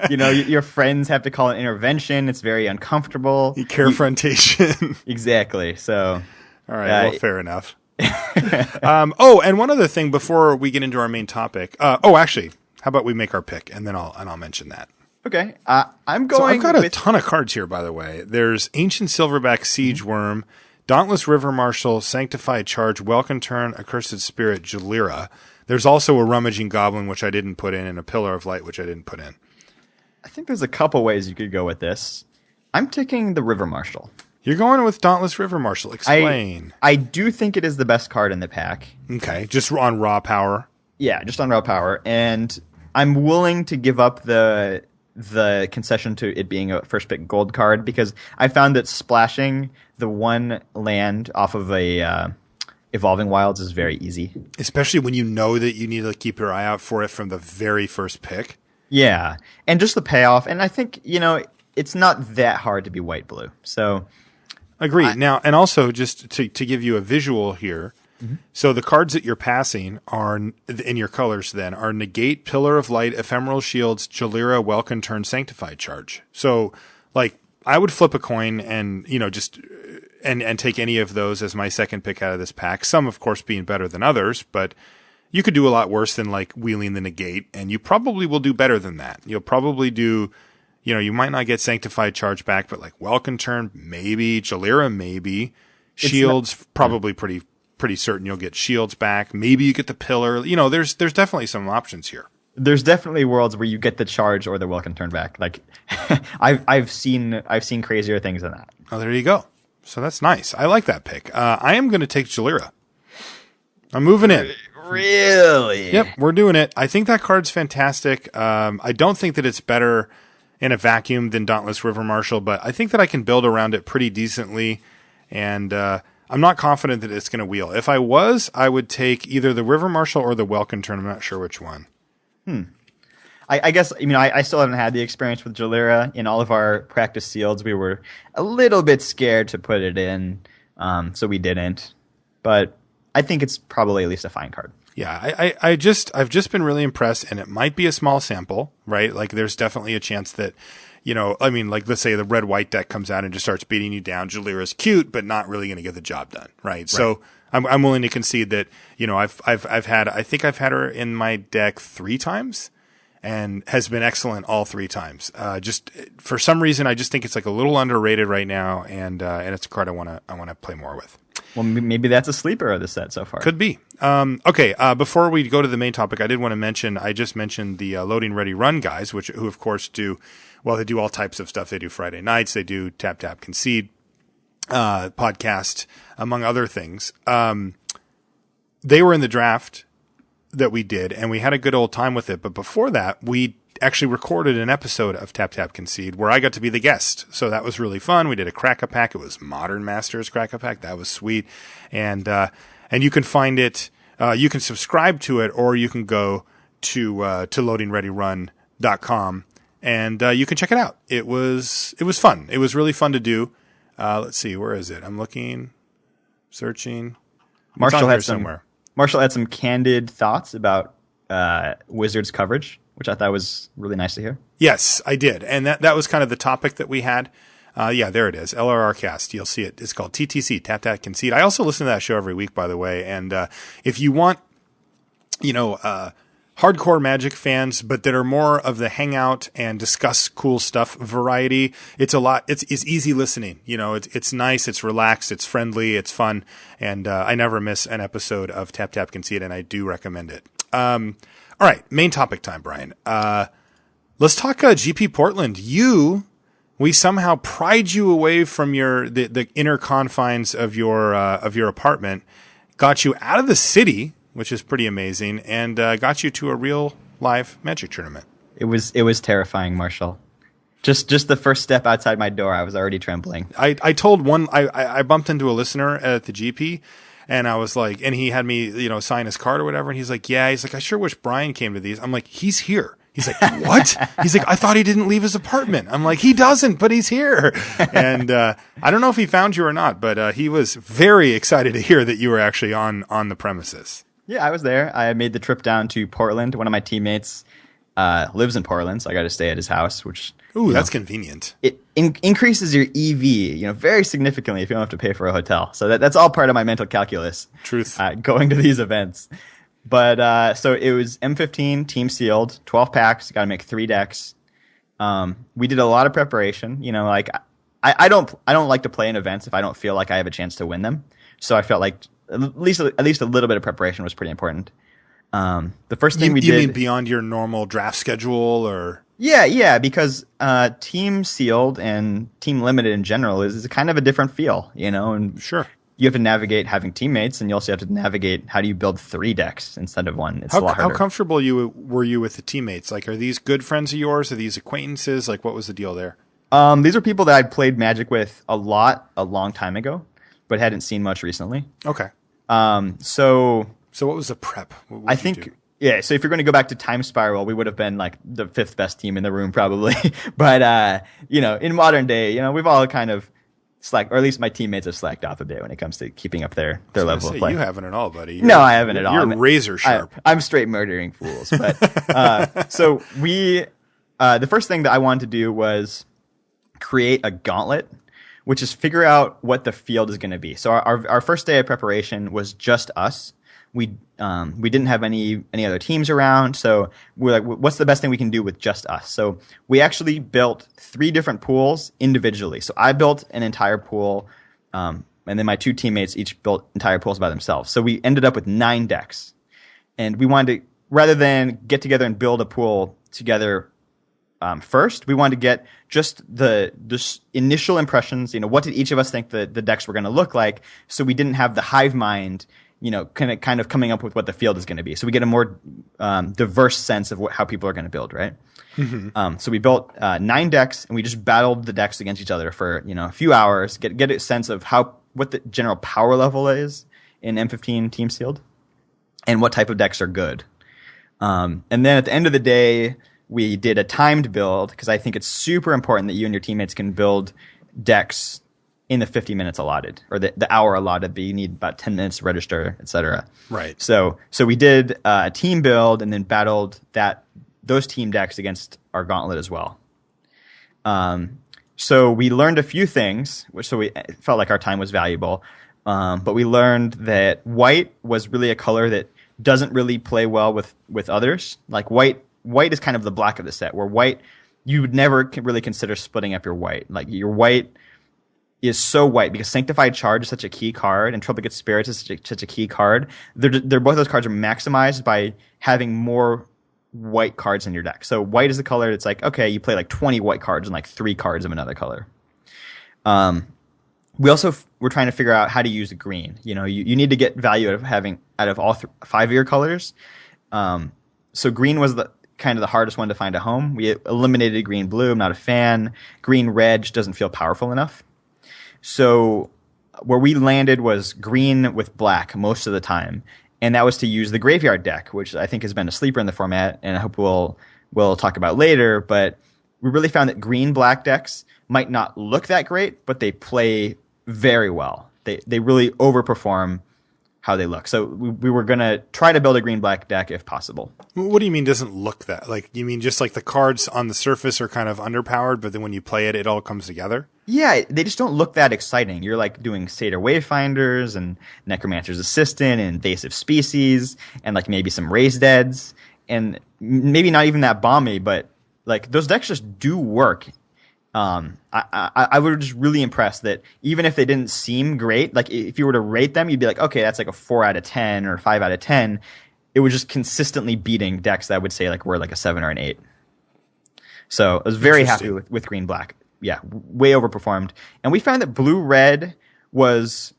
Your friends have to call an intervention. It's very uncomfortable. Carefrontation. Exactly. So, all right. Well, fair enough. And one other thing before we get into our main topic. Actually, how about we make our pick, and then I'll mention that. Okay. I'm going. So I've got a ton of cards here, by the way. There's Ancient Silverback Siege Worm, Dauntless River Marshal, Sanctified Charge, Welcome Turn, Accursed Spirit, Jalira. There's also a Rummaging Goblin, which I didn't put in, and a Pillar of Light, which I didn't put in. I think there's a couple ways you could go with this. I'm taking the River Marshal. You're going with Dauntless River Marshal. Explain. I do think it is the best card in the pack. Okay, just on raw power. Yeah, just on raw power. And I'm willing to give up the concession to it being a first pick gold card, because I found that splashing the 1 land off of a Evolving Wilds is very easy. Especially when you know that you need to keep your eye out for it from the very first pick. Yeah, and just the payoff. And I think, it's not that hard to be white-blue. So, agreed. Now, and also just to give you a visual here, so the cards that you're passing are in your colors then are Negate, Pillar of Light, Ephemeral Shields, Jalira, Welcome Turn, Sanctified Charge. So like I would flip a coin and just and take any of those as my second pick out of this pack. Some of course being better than others, but you could do a lot worse than like wheeling the Negate, and you probably will do better than that. You'll probably do you might not get Sanctified Charge back, but like Welcome Turn maybe, Jalira maybe, Shields probably pretty certain you'll get Shields back. Maybe you get the Pillar. There's definitely some options here. There's definitely worlds where you get the charge or the Welcome Turn back. Like I've seen crazier things than that. Oh, there you go. So that's nice. I like that pick. I am going to take Jalira. I'm moving in. Really? Yep, we're doing it. I think that card's fantastic. I don't think that it's better in a vacuum than Dauntless River Marshal, but I think that I can build around it pretty decently, and I'm not confident that it's going to wheel. If I was, I would take either the River Marshal or the Welcome Turn. I'm not sure which one. I guess, I still haven't had the experience with Jalira. In all of our practice sealeds, we were a little bit scared to put it in, so we didn't. But I think it's probably at least a fine card. Yeah, I've just been really impressed, and it might be a small sample, right? Like there's definitely a chance that, like let's say the red-white deck comes out and just starts beating you down. Jalira's cute, but not really going to get the job done, right? So I'm willing to concede that, I think I've had her in my deck 3 times, and has been excellent all 3 times. Just for some reason, I just think it's like a little underrated right now, and it's a card I want to play more with. Well, maybe that's a sleeper of the set so far. Could be. Okay. Before we go to the main topic, I did want to mention. I just mentioned the Loading Ready Run guys, who of course do. Well, they do all types of stuff. They do Friday nights. They do Tap Tap Concede podcast, among other things. They were in the draft that we did, and we had a good old time with it. But before that, we actually recorded an episode of Tap Tap Concede where I got to be the guest. So that was really fun. We did a Crack-A-Pack. It was Modern Masters Crack-A-Pack. That was sweet. And you can find it, you can subscribe to it, or you can go to loadingreadyrun.com and you can check it out. It was fun. It was really fun to do. Let's see, where is it? I'm looking, searching. Marshall had some candid thoughts about Wizards coverage, which I thought was really nice to hear. Yes, I did. And that was kind of the topic that we had. Yeah, there it is. LRR Cast. You'll see it. It's called TTC, Tap Tap Concede. I also listen to that show every week, by the way. And if you want, hardcore Magic fans, but that are more of the hangout and discuss cool stuff variety, it's easy listening. It's nice, it's relaxed, it's friendly, it's fun. And I never miss an episode of Tap Tap Concede, and I do recommend it. All right, main topic time, Brian. Let's talk GP Portland. We somehow pried you away from the inner confines of your apartment, got you out of the city, which is pretty amazing, and got you to a real live Magic tournament. It was terrifying, Marshall. Just the first step outside my door, I was already trembling. I bumped into a listener at the GP, and I was like, and he had me, sign his card or whatever, and he's like, yeah, he's like, I sure wish Brian came to these. I'm like, he's here. He's like, what? He's like, I thought he didn't leave his apartment. I'm like, he doesn't, but he's here. And I don't know if he found you or not, but he was very excited to hear that you were actually on the premises. Yeah, I was there. I made the trip down to Portland. One of my teammates lives in Portland, so I got to stay at his house, which... Ooh, that's convenient. It increases your EV, very significantly if you don't have to pay for a hotel. So that's all part of my mental calculus. Truth. Going to these events. But so it was M15 team sealed, 12 packs. Got to make 3 decks. We did a lot of preparation. I don't like to play in events if I don't feel like I have a chance to win them. So I felt like at least a little bit of preparation was pretty important. The first thing we did. You mean beyond your normal draft schedule, or? Yeah, because team sealed and team limited in general is kind of a different feel, and sure. You have to navigate having teammates, and you also have to navigate how do you build 3 decks instead of 1. It's a lot harder. How comfortable were you with the teammates? Like, are these good friends of yours? Are these acquaintances? Like, what was the deal there? These are people that I'd played Magic with a long time ago, but hadn't seen much recently. Okay. So what was the prep? I think, yeah, so if you're going to go back to Time Spiral, we would have been like the 5th best team in the room probably. But, in modern day, we've all kind of slacked, or at least my teammates have slacked off a bit when it comes to keeping up their level of play. You haven't at all, buddy. No, I haven't at all. You're razor sharp. I'm straight murdering fools. But so the first thing that I wanted to do was create a gauntlet, which is figure out what the field is going to be. So our first day of preparation was just us. We didn't have any other teams around, so we're like, what's the best thing we can do with just us? So we actually built 3 different pools individually. So I built an entire pool, and then my 2 teammates each built entire pools by themselves. So we ended up with 9 decks, and we wanted to, rather than get together and build a pool together first, we wanted to get just the initial impressions. What did each of us think the decks were going to look like? So we didn't have the hive mind, kind of coming up with what the field is going to be. So we get a more diverse sense of how people are going to build, right? Mm-hmm. So we built 9 decks, and we just battled the decks against each other for a few hours, get a sense of what the general power level is in M15 Team Sealed, and what type of decks are good. And then at the end of the day, we did a timed build, because I think it's super important that you and your teammates can build decks in the 50 minutes allotted, or the hour allotted, but you need about 10 minutes to register, etc. Right. So we did a team build, and then battled those team decks against our gauntlet as well. So we learned a few things, so we felt like our time was valuable. But we learned that white was really a color that doesn't really play well with others. Like white white is kind of the black of the set, where white, you would never really consider splitting up your white. Like, your white is so white because Sanctified Charge is such a key card and Tropicate Spirits is such a key card. They're both those cards are maximized by having more white cards in your deck. So white is the color that's like, okay, you play like 20 white cards and like 3 cards of another color. We also were trying to figure out how to use green. You know, you need to get value out of all 5 of your colors. So green was kind of the hardest one to find a home. We eliminated green blue. I'm not a fan. Green red just doesn't feel powerful enough. So where we landed was green with black most of the time, and that was to use the graveyard deck, which I think has been a sleeper in the format, and I hope we'll talk about later. But we really found that green-black decks might not look that great, but they play very well. They really overperform how they look. So we were going to try to build a green-black deck if possible. What do you mean doesn't look that? Like, you mean just like the cards on the surface are kind of underpowered, but then when you play it, it all comes together? Yeah, they just don't look that exciting. You're like doing Satyr Wayfinders and Necromancer's Assistant and Invasive Species and like maybe some Raised Deads and maybe not even that bomby, but like those decks just do work. I was just really impressed that even if they didn't seem great, like if you were to rate them, you'd be like, okay, that's like a 4 out of 10 or 5 out of 10. It was just consistently beating decks that I would say like were like a 7 or an 8. So I was very happy with green black. Yeah, way overperformed. And we found that blue-red was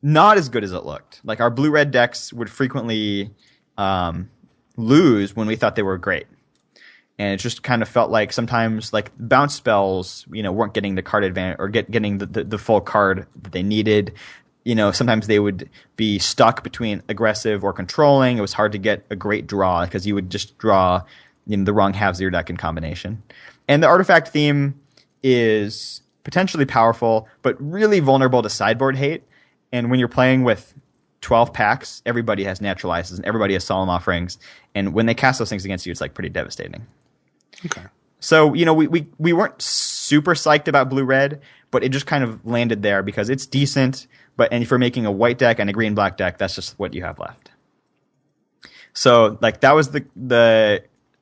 not as good as it looked. Like our blue-red decks would frequently lose when we thought they were great. And it just kind of felt like sometimes like bounce spells, you know, weren't getting the card advantage or getting the full card that they needed. You know, sometimes they would be stuck between aggressive or controlling. It was hard to get a great draw because you would just draw, you know, the wrong halves of your deck in combination. And the artifact theme is potentially powerful, but really vulnerable to sideboard hate. And when you're playing with 12 packs, everybody has naturalizes and everybody has solemn offerings. And when they cast those things against you, it's like pretty devastating. Okay. So, you know, we weren't super psyched about blue-red, but it just kind of landed there because it's decent. And if you're making a white deck and a green-black deck, that's just what you have left. So, like, that was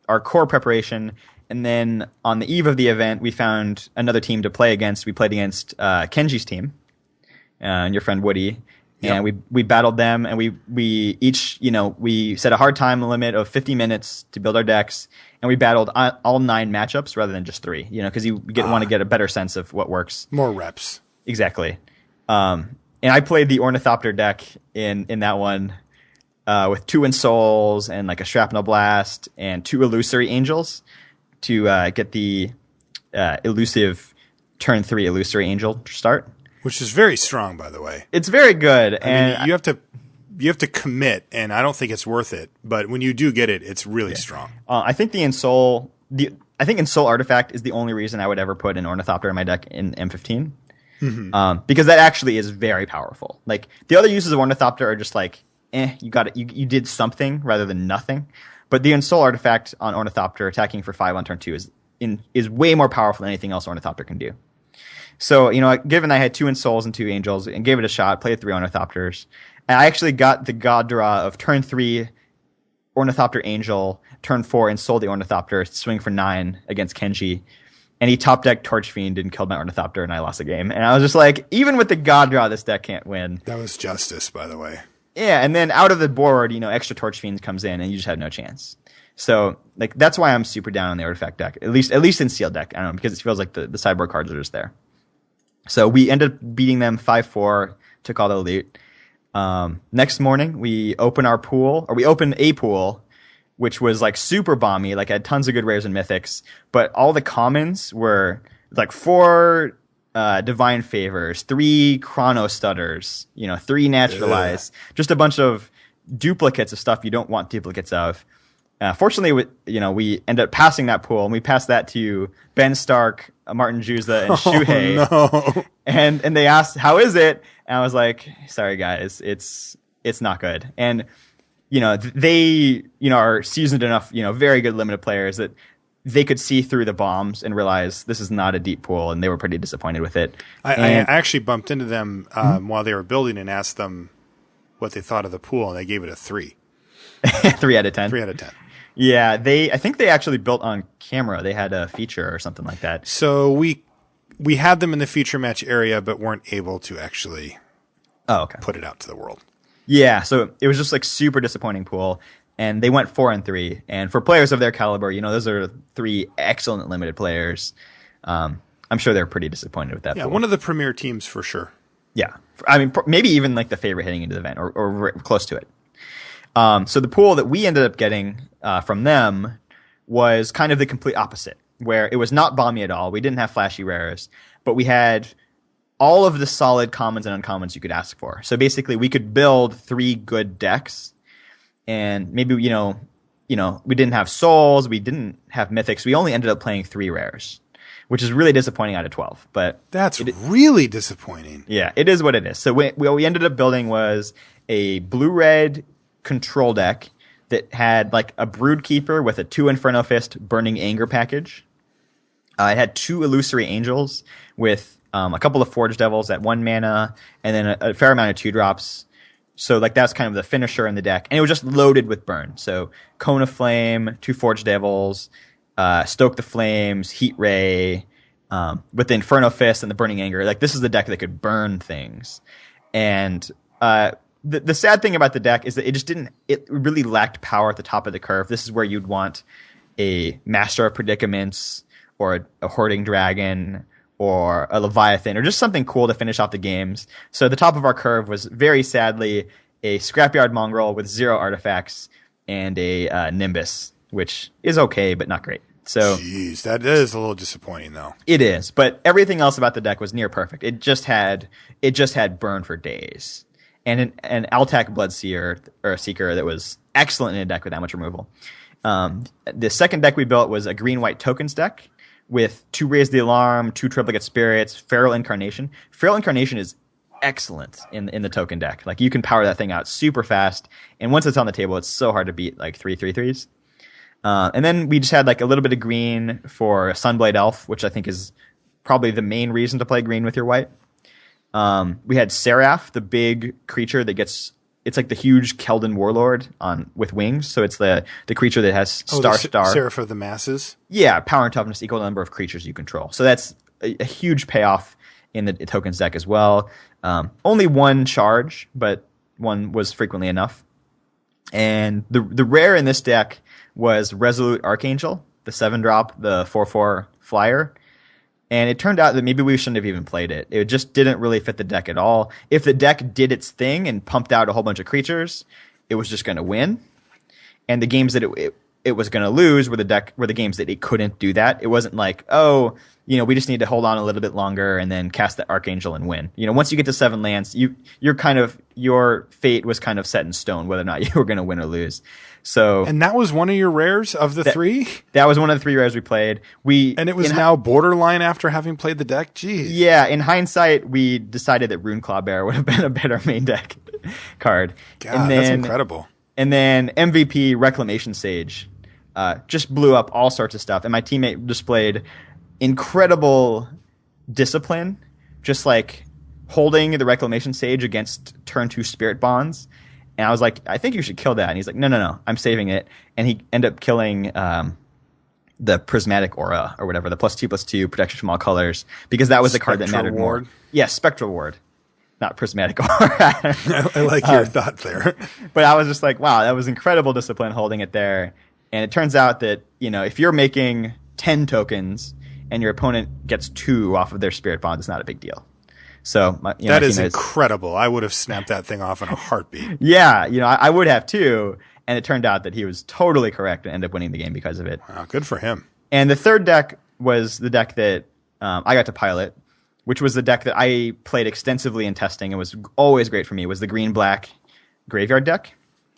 our core preparation. And then on the eve of the event, we found another team to play against. We played against Kenji's team and your friend Woody. Yep. And we battled them, and we each, you know, we set a hard time limit of 50 minutes to build our decks, and we battled all 9 matchups rather than just 3, you know, because you want to get a better sense of what works. More reps. Exactly. And I played the Ornithopter deck in that one with 2 Insouls and like a Shrapnel Blast and 2 Illusory Angels to get the elusive turn 3 Illusory Angel to start. Which is very strong, by the way. It's very good. I mean, you have to commit, and I don't think it's worth it. But when you do get it, it's really strong. I think Insoul Artifact is the only reason I would ever put an Ornithopter in my deck in M15. Mm-hmm. Because that actually is very powerful. Like the other uses of Ornithopter are just like, you got it. You did something rather than nothing. But the Insoul Artifact on Ornithopter attacking for 5 on turn 2 is way more powerful than anything else Ornithopter can do. So, you know, given I had 2 Insouls and 2 Angels and gave it a shot, played 3 Ornithopters, and I actually got the god draw of turn 3 Ornithopter Angel, turn 4 Insoul the Ornithopter, swing for 9 against Kenji, and he top decked Torch Fiend and killed my Ornithopter, and I lost the game. And I was just like, even with the god draw, this deck can't win. That was justice, by the way. Yeah, and then out of the board, you know, extra Torch Fiend comes in, and you just have no chance. So, like, that's why I'm super down on the Artifact deck, at least in sealed deck. I don't know, because it feels like the sideboard cards are just there. So we ended up beating them 5-4, took all the loot. Next morning, we opened a pool, which was like super bomby, like had tons of good rares and mythics, but all the commons were like 4 Divine Favors, 3 Chrono Stutters, you know, 3 Naturalize, just a bunch of duplicates of stuff you don't want duplicates of. Fortunately, we ended up passing that pool, and we passed that to Ben Stark, Martin Juza, and Shuhei. No. And they asked, "How is it?" And I was like, "Sorry, guys, it's not good." And you know, they are seasoned enough, very good limited players that they could see through the bombs and realize this is not a deep pool, and they were pretty disappointed with it. I actually bumped into them while they were building and asked them what they thought of the pool, and they gave it a 3. 3 out of 10. 3 out of 10. Yeah, I think they actually built on camera. They had a feature or something like that. So we had them in the feature match area, but weren't able to actually put it out to the world. Yeah, so it was just like super disappointing pool, and they went 4-3. And for players of their caliber, those are 3 excellent limited players. I'm sure they're pretty disappointed with that. Yeah, pool. one of the premier teams for sure. Yeah, I mean, maybe even like the favorite heading into the event or close to it. So the pool that we ended up getting from them was kind of the complete opposite, where it was not bomby at all. We didn't have flashy rares, but we had all of the solid commons and uncommons you could ask for. So basically, we could build 3 good decks, and maybe we didn't have souls, we didn't have mythics. We only ended up playing 3 rares, which is really disappointing out of 12. But that's really disappointing. Yeah, it is what it is. So what we ended up building was a blue-red control deck that had like a Brood Keeper with a 2 Inferno Fist Burning Anger package. It had 2 Illusory Angels with a couple of Forge Devils at 1 mana, and then a fair amount of 2-drops. So like that's kind of the finisher in the deck, and it was just loaded with burn. So Cone of Flame, 2 Forge Devils, Stoke the Flames, Heat Ray, with the Inferno Fist and the Burning Anger. Like this is the deck that could burn things, and the sad thing about the deck is that it really lacked power at the top of the curve. This is where you'd want a Master of Predicaments or a Hoarding Dragon or a Leviathan or just something cool to finish off the games. So the top of our curve was very sadly a Scrapyard Mongrel with 0 artifacts and a Nimbus, which is okay, but not great. So, jeez, that is a little disappointing though. It is, but everything else about the deck was near perfect. It just had burn for days. And an Altac Bloodseer or a Seeker that was excellent in a deck with that much removal. The second deck we built was a green-white tokens deck with 2 Raise the Alarm, 2 Triplicate Spirits, Feral Incarnation. Feral Incarnation is excellent in the token deck. Like you can power that thing out super fast, and once it's on the table, it's so hard to beat like 3/3/3s. And then we just had like a little bit of green for a Sunblade Elf, which I think is probably the main reason to play green with your white. We had Seraph, the big creature that it's like the huge Keldon Warlord with wings. So it's the creature that has star. Seraph of the Masses? Yeah, power and toughness equal to the number of creatures you control. So that's a huge payoff in the tokens deck as well. Only 1 charge, but 1 was frequently enough. And the rare in this deck was Resolute Archangel, the 7-drop, the 4/4 flyer. And it turned out that maybe we shouldn't have even played it. It just didn't really fit the deck at all. If the deck did its thing and pumped out a whole bunch of creatures, it was just going to win. And the games that it was going to lose were the games that it couldn't do that. It wasn't like, we just need to hold on a little bit longer and then cast the Archangel and win. Once you get to 7 lands, your fate was kind of set in stone whether or not you were going to win or lose. So, and that was one of your rares of the 3? That was one of the 3 rares we played. And it was now borderline after having played the deck? Jeez. Yeah, in hindsight, we decided that Rune Clawbearer would have been a better main deck card. God, that's incredible. And then MVP Reclamation Sage just blew up all sorts of stuff. And my teammate displayed incredible discipline, just like holding the Reclamation Sage against turn 2 Spirit Bonds. And I was like, I think you should kill that. And he's like, no, I'm saving it. And he ended up killing the Prismatic Aura or whatever, the +2/+2 protection from all colors, because that was the card that mattered more. Yeah, Spectral Ward, not Prismatic Aura. I like your thought there. But I was just like, wow, that was incredible discipline holding it there. And it turns out that, if you're making 10 tokens and your opponent gets 2 off of their Spirit Bond, it's not a big deal. So that is incredible. I would have snapped that thing off in a heartbeat. Yeah, I would have too. And it turned out that he was totally correct and ended up winning the game because of it. Wow, good for him. And the third deck was the deck that I got to pilot, which was the deck that I played extensively in testing and was always great for me. It was the green-black Graveyard deck.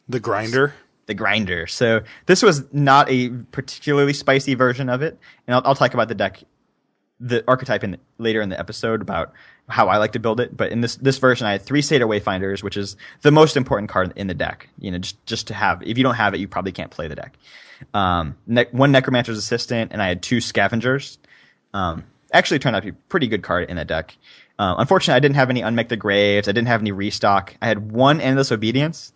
The Grinder? The Grinder. So this was not a particularly spicy version of it. And I'll talk about the deck, the archetype later in the episode about how I like to build it. But in this version, I had 3 Satyr Wayfinders, which is the most important card in the deck. Just to have. If you don't have it, you probably can't play the deck. 1 Necromancer's Assistant, and I had 2 Scavengers. Actually turned out to be a pretty good card in that deck. Unfortunately, I didn't have any Unmake the Graves. I didn't have any Restock. I had 1 Endless Obedience,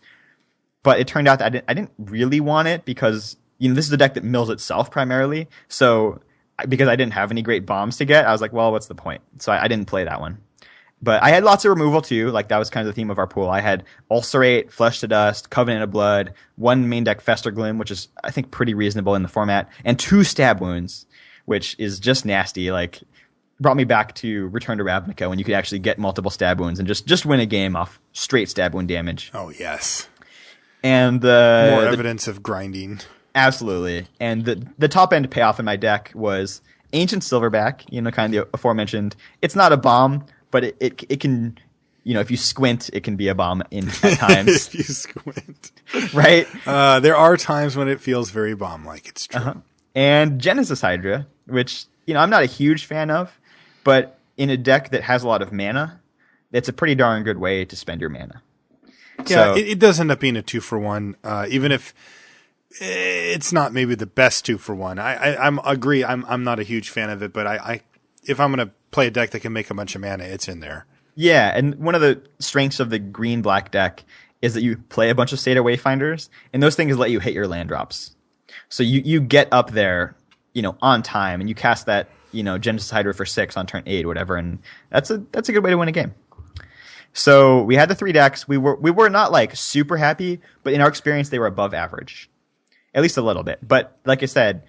but it turned out that I didn't really want it because this is a deck that mills itself primarily. So because I didn't have any great bombs to get, I was like, well, what's the point? So I didn't play that one. But I had lots of removal too. Like that was kind of the theme of our pool. I had Ulcerate, Flesh to Dust, Covenant of Blood, one main deck Fester Gloom, which is I think pretty reasonable in the format, and 2 Stab Wounds, which is just nasty. Like brought me back to Return to Ravnica when you could actually get multiple Stab Wounds and just win a game off straight Stab Wound damage. Oh yes. And more evidence of grinding. Absolutely. And the top end payoff in my deck was Ancient Silverback, kind of the aforementioned. It's not a bomb, but it can, if you squint, it can be a bomb at times. If you squint. Right? There are times when it feels very bomb-like. It's true. Uh-huh. And Genesis Hydra, which, I'm not a huge fan of, but in a deck that has a lot of mana, it's a pretty darn good way to spend your mana. Yeah, so, it does end up being a 2-for-1, even if it's not maybe the best 2-for-1. I agree. I'm not a huge fan of it, but if I'm going to play a deck that can make a bunch of mana, it's in there. Yeah, and one of the strengths of the green-black deck is that you play a bunch of Seder Wayfinders, and those things let you hit your land drops. So you get up there, on time, and you cast that, Genesis Hydra for 6 on turn 8 or whatever, and that's a good way to win a game. So we had the 3 decks. We were not like super happy, but in our experience, they were above average. At least a little bit. But like I said,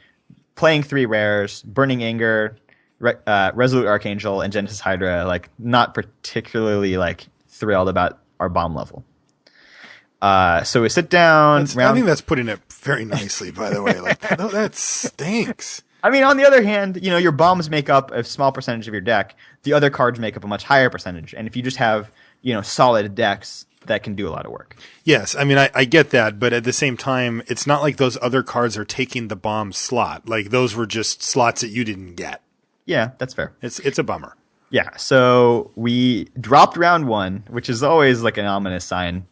playing 3 rares, Burning Anger, Resolute Archangel, and Genesis Hydra, like not particularly like thrilled about our bomb level. So we sit down. I think that's putting it very nicely, by the way. Like that stinks. I mean, on the other hand, your bombs make up a small percentage of your deck. The other cards make up a much higher percentage. And if you just have, solid decks, that can do a lot of work. Yes, I mean, I get that, but at the same time, it's not like those other cards are taking the bomb slot. Like, those were just slots that you didn't get. Yeah, that's fair. It's a bummer. Yeah, so we dropped round 1, which is always like an ominous sign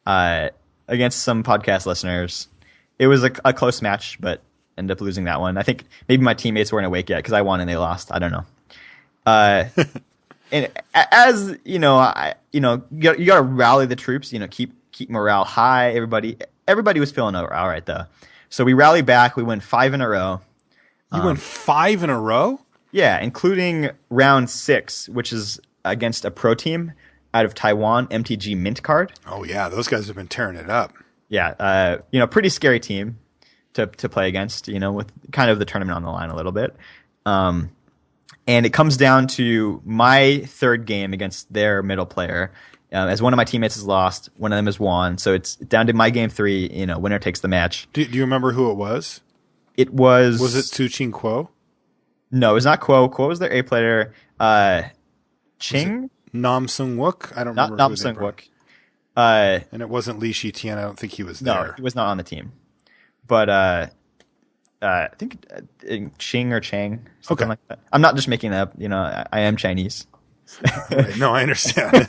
against some podcast listeners. It was a close match, but ended up losing that one. I think maybe my teammates weren't awake yet because I won and they lost. I don't know. And as you got to rally the troops. Keep morale high. Everybody was feeling all right though. So we rally back. We win 5 in a row. You won 5 in a row? Yeah, including round 6, which is against a pro team out of Taiwan, MTG Mint Card. Oh yeah, those guys have been tearing it up. Yeah, pretty scary team to play against. With kind of the tournament on the line a little bit. And it comes down to my 3rd game against their middle player. As one of my teammates has lost, one of them has won. So it's down to my game 3, winner takes the match. Do you remember who it was? It was... Was it Tsuchin Kuo? No, it was not Kuo. Kuo was their A player. Ching? Nam Sung Wook? I don't remember. Not Nam Sung Wook. And it wasn't Li Shitian. I don't think he was there. No, he was not on the team. But I think Ching or Chang, something like that. I'm not just making that up. I am Chinese. Right. No, I understand.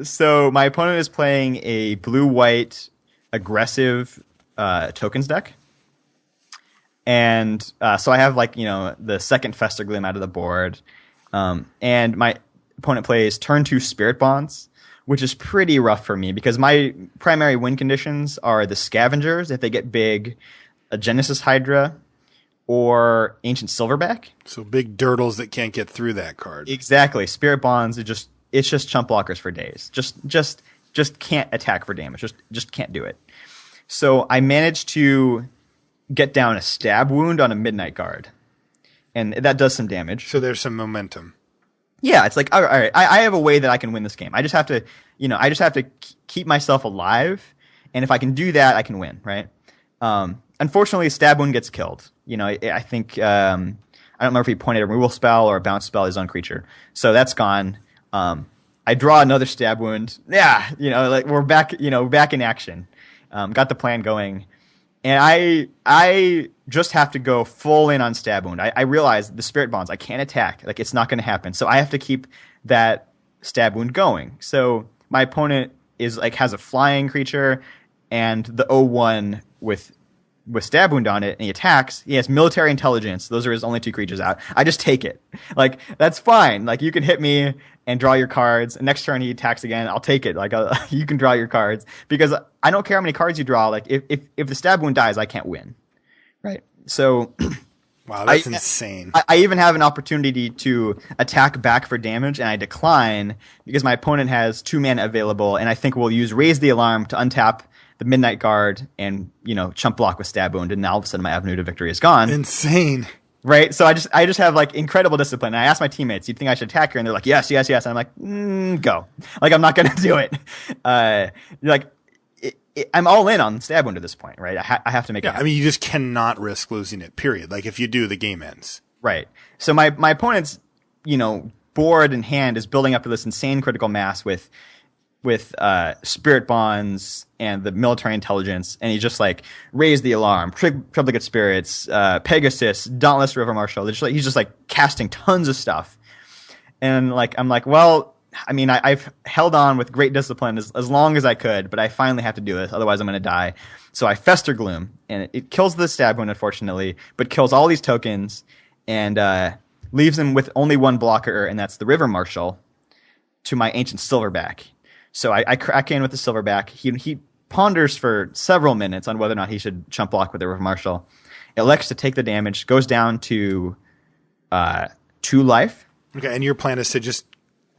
So my opponent is playing a blue-white aggressive tokens deck. And so I have the second Fester Gloom out of the board. And my opponent plays turn 2 Spirit Bonds, which is pretty rough for me because my primary win conditions are the Scavengers, if they get big, a Genesis Hydra, or Ancient Silverback. So big dirtles that can't get through that card. Exactly. Spirit Bonds, it's just chump blockers for days. Just can't attack for damage. Just can't do it. So I managed to get down a Stab Wound on a Midnight Guard. And that does some damage. So there's some momentum. Yeah, it's like, all right, I have a way that I can win this game. I just have to, keep myself alive, and if I can do that, I can win, right? Unfortunately, Stab Wound gets killed. I think, I don't remember if he pointed a removal spell or a bounce spell his own creature. So that's gone. I draw another Stab Wound. Yeah, we're back in action. Got the plan going. And I just have to go full in on Stab Wound. I realize the Spirit Bonds, I can't attack. Like, it's not going to happen. So I have to keep that Stab Wound going. So my opponent has a flying creature and the 0-1 with with stab wound on it and he attacks, he has military intelligence. Those are his only 2 creatures out. I just take it. Like, that's fine. Like, you can hit me and draw your cards. Next turn he attacks again. I'll take it. Like, you can draw your cards because I don't care how many cards you draw. Like, if the stab wound dies, I can't win. Right. So wow, that's insane. I even have an opportunity to attack back for damage, and I decline because my opponent has 2 mana available, and I think we'll use Raise the Alarm to untap the Midnight Guard and, chump block with Stab Wound, and now all of a sudden my avenue to victory is gone. Insane. Right? So I just have, like, incredible discipline. And I asked my teammates, you think I should attack her? And they're like, yes. And I'm like, go. Like, I'm not going to do it. I'm all in on Stab Wound at this point, right? I have to make it happen. I mean, you just cannot risk losing it, period. Like, if you do, the game ends. Right. So my opponent's, board in hand is building up to this insane critical mass with Spirit Bonds and the military intelligence, and he just, like, Raise the Alarm, Triplicate Spirits, Pegasus, Dauntless River Marshal. He's just, like, casting tons of stuff. And, like, I'm like, well, I mean, I've held on with great discipline as long as I could, but I finally have to do this, otherwise I'm going to die. So I Fester Gloom, and it kills the Stab Wound, unfortunately, but kills all these tokens, and leaves him with only 1 blocker, and that's the River Marshal, to my Ancient Silverback. So I crack in with the Silverback. He ponders for several minutes on whether or not he should chump block with the River Marshal. Elects to take the damage, goes down to 2 life. Okay, and your plan is to just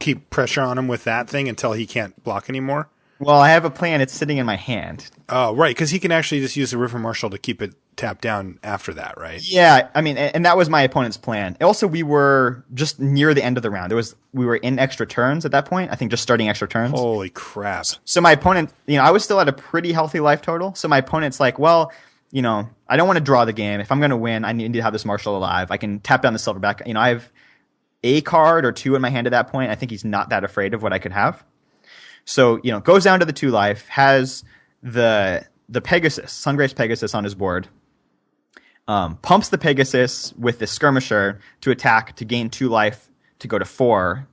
keep pressure on him with that thing until he can't block anymore? Well, I have a plan. It's sitting in my hand. Oh, right, because he can actually just use the River Marshal to keep it tapped down after that, right? Yeah, I mean, and that was my opponent's plan. Also, we were just near the end of the round. We were in extra turns at that point. I think just starting extra turns. Holy crap. So my opponent, I was still at a pretty healthy life total. So my opponent's like, well, I don't want to draw the game. If I'm going to win, I need to have this Marshal alive. I can tap down the Silverback. I have a card or 2 in my hand at that point. I think he's not that afraid of what I could have. So, goes down to the 2 life, has the Pegasus, Sungrace Pegasus on his board, pumps the Pegasus with the Skirmisher to attack to gain 2 life to go to 4.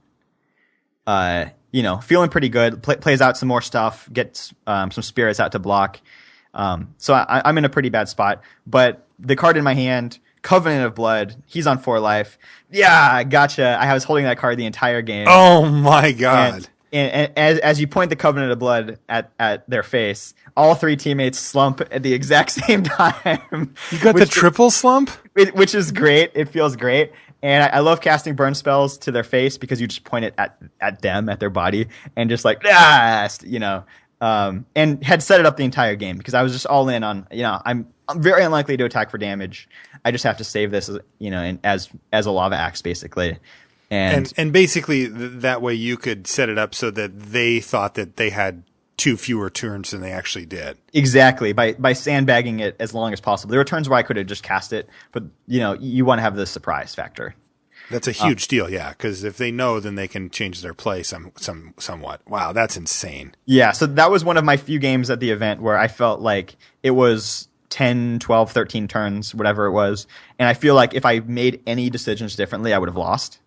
Feeling pretty good, plays out some more stuff, gets some spirits out to block. So I'm in a pretty bad spot, but the card in my hand, Covenant of Blood, he's on 4 life. Yeah, gotcha. I was holding that card the entire game. Oh my god. And as you point the Covenant of Blood at their face, all 3 teammates slump at the exact same time. You got the triple slump? Which is great. It feels great. And I love casting burn spells to their face because you just point it at them, at their body, and just like, and had set it up the entire game because I was just all in on, I'm very unlikely to attack for damage. I just have to save this, as a lava axe, basically. And basically that way you could set it up so that they thought that they had 2 fewer turns than they actually did. Exactly. By sandbagging it as long as possible. There were turns where I could have just cast it, but you want to have the surprise factor. That's a huge deal, yeah, because if they know, then they can change their play somewhat. Wow, that's insane. Yeah, so that was one of my few games at the event where I felt like it was 10, 12, 13 turns, whatever it was, and I feel like if I made any decisions differently, I would have lost.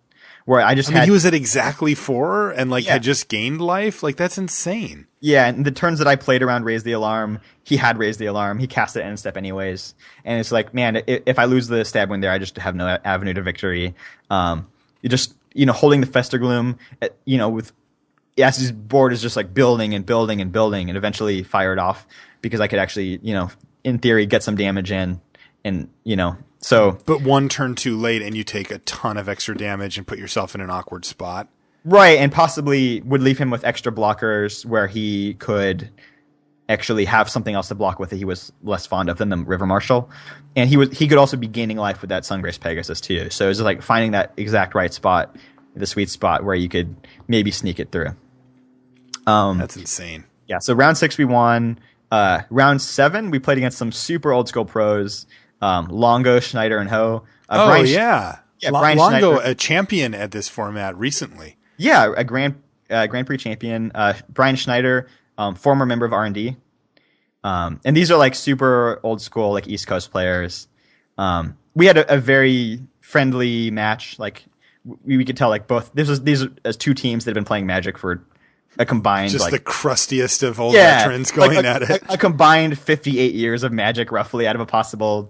Where I mean, he was at exactly 4 and had just gained life. Like, that's insane. Yeah, and the turns that I played around Raise the Alarm, he had Raised the Alarm. He cast it end step anyways. And it's like, man, if I lose the Stab Wound there, I just have no avenue to victory. You just, holding the Fester Gloom, with Yassi's board is just like building and building and building and eventually fire it off because I could actually, in theory, get some damage in and, so. But 1 turn too late and you take a ton of extra damage and put yourself in an awkward spot. Right, and possibly would leave him with extra blockers where he could actually have something else to block with that he was less fond of than the River Marshal. And he could also be gaining life with that Sungrace Pegasus too. So it was like finding that exact right spot, the sweet spot where you could maybe sneak it through. That's insane. Yeah, so round 6 we won. Round 7 we played against some super old school pros, Longo, Schneider, and Ho. Brian Longo, Schneider, a champion at this format recently. Yeah, a Grand Prix champion. Brian Schneider, former member of R&D. And these are like super old school, like East Coast players. We had a very friendly match. Like we could tell, like these are 2 teams that have been playing Magic for a combined just like the crustiest of old veterans going like at it. A combined 58 years of Magic, roughly, out of a possible,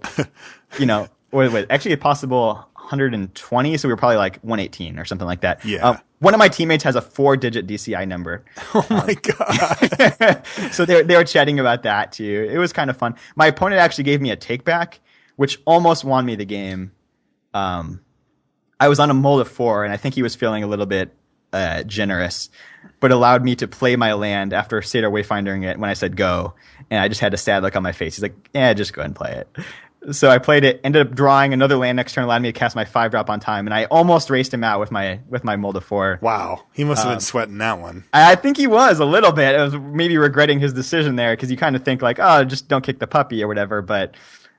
actually a possible 120. So we were probably like 118 or something like that. Yeah. One of my teammates has a 4-digit DCI number. Oh my god! So they were chatting about that too. It was kind of fun. My opponent actually gave me a take back, which almost won me the game. I was on a mold of 4, and I think he was feeling a little bit generous, but allowed me to play my land after Seder Wayfindering it when I said go, and I just had a sad look on my face. He's like, "Yeah, just go ahead and play it." So I played it, ended up drawing another land next turn, allowed me to cast my 5-drop on time, and I almost raced him out with my mold of 4. Wow, he must have been sweating that one. I think he was a little bit. I was maybe regretting his decision there, because you kind of think like, oh, just don't kick the puppy or whatever, but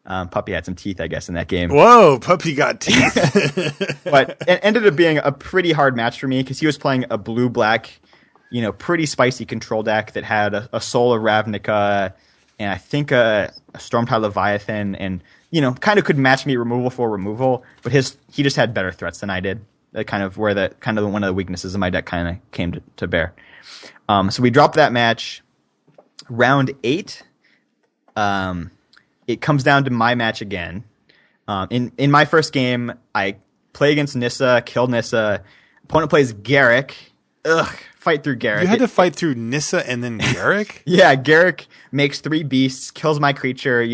Puppy had some teeth, I guess, in that game. Whoa, Puppy got teeth. But it ended up being a pretty hard match for me, because he was playing a blue-black, pretty spicy control deck that had a Soul of Ravnica and I think a Stormtide Leviathan, and kind of could match me removal for removal, but he just had better threats than I did. That kind of where one of the weaknesses of my deck kind of came to bear. So we dropped that match. Round 8. It comes down to my match again. In my first game, I play against Nissa, kill Nissa. Opponent plays Garrick. Fight through Garrick. You had to fight through Nissa and then Garrick? Yeah, Garrick makes 3 beasts, kills my creature,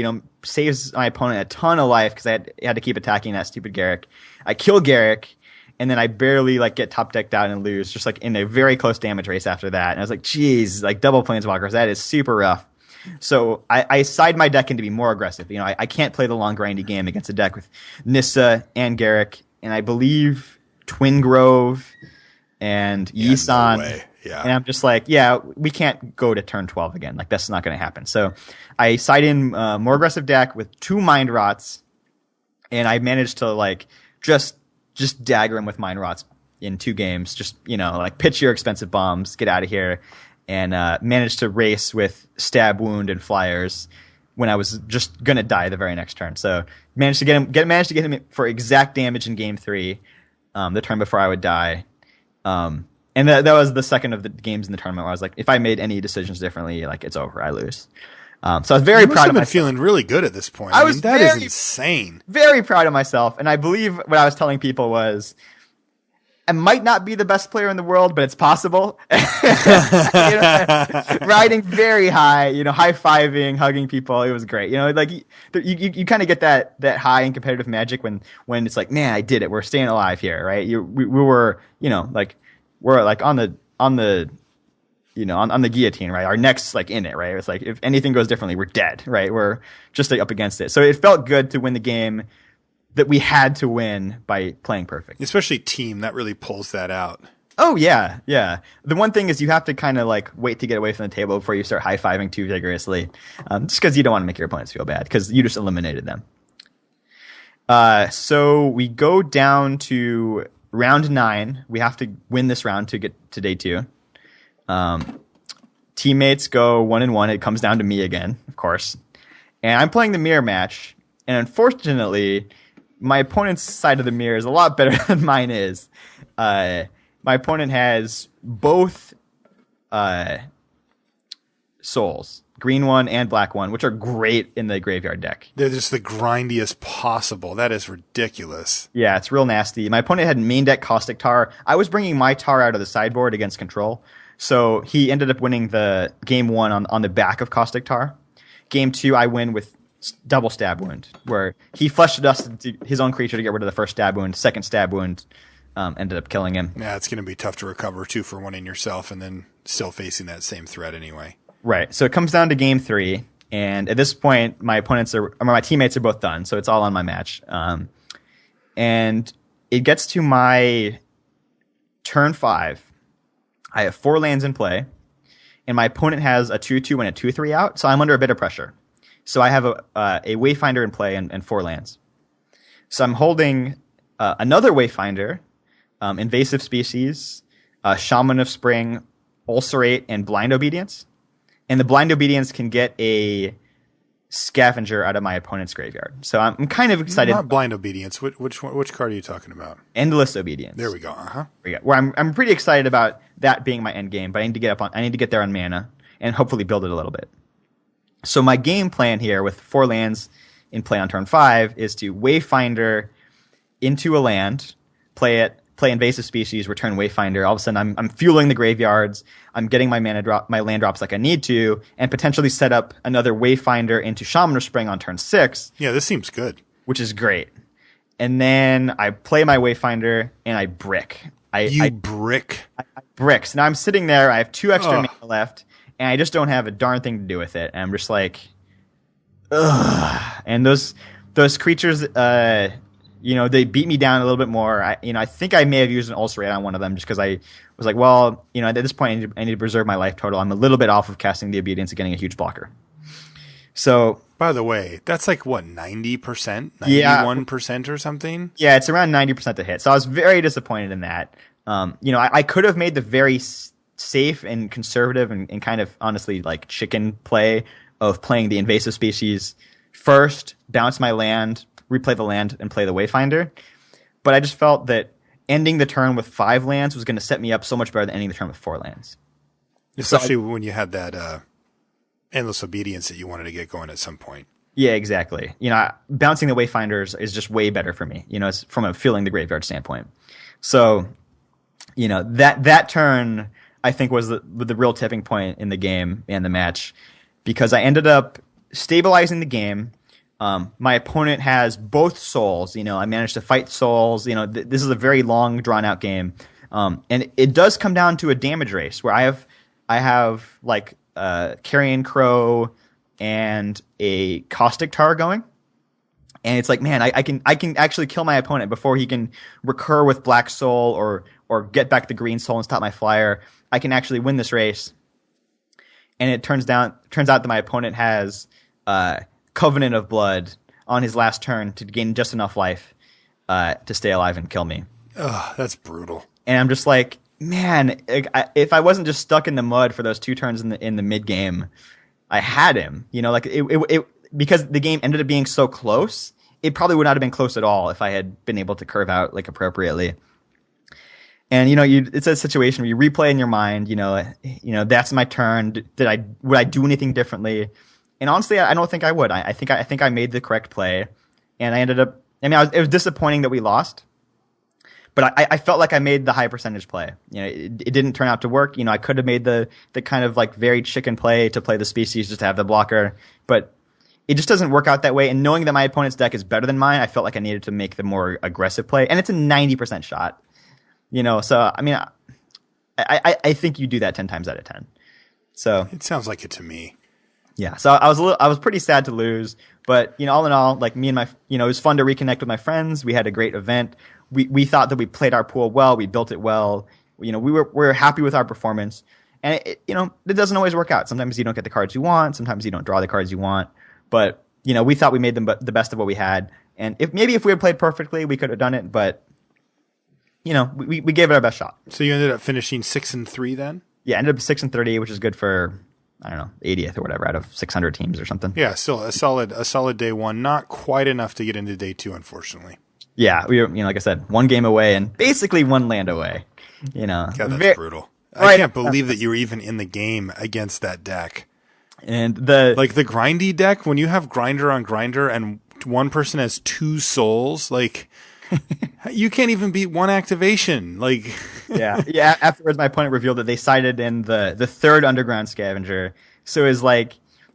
saves my opponent a ton of life because I had to keep attacking that stupid Garrick. I kill Garrick, and then I barely get top decked out and lose, just in a very close damage race after that. And I was like, geez, double Planeswalkers, that is super rough. So I side my deck in to be more aggressive. I can't play the long grindy game against a deck with Nissa and Garrick, and I believe Twin Grove and Yisan. No way. Yeah. And I'm just like, yeah, we can't go to turn 12 again. That's not going to happen. So I side in more aggressive deck with 2 Mind Rots, and I managed to just dagger him with Mind Rots in 2 games. Just pitch your expensive bombs, get out of here, and managed to race with Stab, Wound, and Flyers when I was just gonna die the very next turn. So managed to get him for exact damage in game 3, the turn before I would die. And that was the second of the games in the tournament where I was like, if I made any decisions differently, it's over, I lose. So I was very proud of myself. Feeling really good at this point. I mean, that is insane. Very proud of myself, and I believe what I was telling people was, I might not be the best player in the world, but it's possible. Riding very high, high-fiving, hugging people. It was great. You kind of get that high in competitive Magic when it's like, man, I did it. We're staying alive here, right? We were, we're on the guillotine, right? Our neck's in it, right? It's like, if anything goes differently, we're dead, right? We're just up against it. So it felt good to win the game that we had to win by playing perfect. Especially team, that really pulls that out. Oh, yeah, yeah. The one thing is you have to kind of wait to get away from the table before you start high-fiving too vigorously, just because you don't want to make your opponents feel bad, because you just eliminated them. So we go down to round 9. We have to win this round to get to day 2. Teammates go 1-1. It comes down to me again, of course. And I'm playing the mirror match, and unfortunately, my opponent's side of the mirror is a lot better than mine is. My opponent has both souls, green one and black one, which are great in the graveyard deck. They're just the grindiest possible. That is ridiculous. Yeah, it's real nasty. My opponent had main deck Caustic Tar. I was bringing my Tar out of the sideboard against control, so he ended up winning the game 1 on the back of Caustic Tar. Game 2, I win with double Stab Wound, where he flushed us into his own creature to get rid of the first Stab Wound. Second Stab Wound ended up killing him. Yeah, it's going to be tough to recover, too, for winning yourself and then still facing that same threat anyway. Right. So it comes down to game 3, and at this point, my teammates are both done, so it's all on my match. And it gets to my turn 5. I have 4 lands in play, and my opponent has a 2/2 and a 2/3 out, so I'm under a bit of pressure. So I have a Wayfinder in play and 4 lands. So I'm holding another Wayfinder, Invasive Species, Shaman of Spring, Ulcerate, and Blind Obedience. And the Blind Obedience can get a Scavenger out of my opponent's graveyard. So I'm kind of excited. Not Blind Obedience. Which card are you talking about? Endless Obedience. There we go. Where I'm pretty excited about that being my end game, but I need to get there on mana and hopefully build it a little bit. So my game plan here with 4 lands in play on turn 5 is to Wayfinder into a land, play invasive species, return Wayfinder. All of a sudden, I'm fueling the graveyards. I'm getting my land drops like I need to, and potentially set up another Wayfinder into Shaman of Spring on turn 6. Yeah, this seems good. Which is great. And then I play my Wayfinder and I brick. I brick. Bricks. Now I'm sitting there. I have 2 extra mana left, and I just don't have a darn thing to do with it. And I'm just like, ugh. And those creatures, they beat me down a little bit more. I think I may have used an ulcerate on one of them just because I was like, well, at this point I need to preserve my life total. I'm a little bit off of casting the Obedience and getting a huge blocker. So, by the way, that's like what, 90%, 91% or something? Yeah, it's around 90% to hit. So I was very disappointed in that. I could have made the very safe and conservative and kind of honestly like chicken play of playing the invasive species first, bounce my land, replay the land, and play the Wayfinder. But I just felt that ending the turn with 5 lands was going to set me up so much better than ending the turn with 4 lands. Especially when you had that Endless Obedience that you wanted to get going at some point. Yeah, exactly. Bouncing the Wayfinders is just way better for me. It's from a filling the graveyard standpoint. So, that turn I think was the real tipping point in the game and the match, because I ended up stabilizing the game. My opponent has both souls. I managed to fight souls. This is a very long, drawn out game, and it does come down to a damage race where I have like Carrion Crow and a Caustic Tar going, and it's like, man, I can actually kill my opponent before he can recur with Black Soul or get back the Green Soul and stop my flyer. I can actually win this race, and it turns out that my opponent has Covenant of Blood on his last turn to gain just enough life to stay alive and kill me. Ugh, that's brutal. And I'm just like, man, if I wasn't just stuck in the mud for those 2 turns in the mid game, I had him. It because the game ended up being so close, it probably would not have been close at all if I had been able to curve out like appropriately. And it's a situation where you replay in your mind. That's my turn. Would I do anything differently? And honestly, I don't think I would. I think I made the correct play, and I ended up. It was disappointing that we lost, but I felt like I made the high percentage play. It didn't turn out to work. I could have made the kind of like very chicken play to play the species just to have the blocker, but it just doesn't work out that way. And knowing that my opponent's deck is better than mine, I felt like I needed to make the more aggressive play, and it's a 90% shot. So I think you do that 10 times out of 10. So it sounds like it to me. Yeah, so I was pretty sad to lose, but all in all, like me and my, it was fun to reconnect with my friends. We had a great event. We thought that we played our pool well. We built it well. We were happy with our performance, and it doesn't always work out. Sometimes you don't get the cards you want. Sometimes you don't draw the cards you want. But we thought we made the best of what we had. And if we had played perfectly, we could have done it. But we gave it our best shot. So you ended up finishing 6-3 then? Yeah, ended up 6-30, which is good for, I don't know, 80th or whatever out of 600 teams or something. Yeah, still a solid day 1. Not quite enough to get into day 2, unfortunately. Yeah, we were, like I said, 1 game away and basically 1 land away. God, that's brutal. Right. I can't believe that you were even in the game against that deck. And the grindy deck, when you have grinder on grinder and one person has 2 souls, like you can't even beat 1 activation. Like yeah. Afterwards, my opponent revealed that they sided in the 3rd Underground Scavenger, so it was like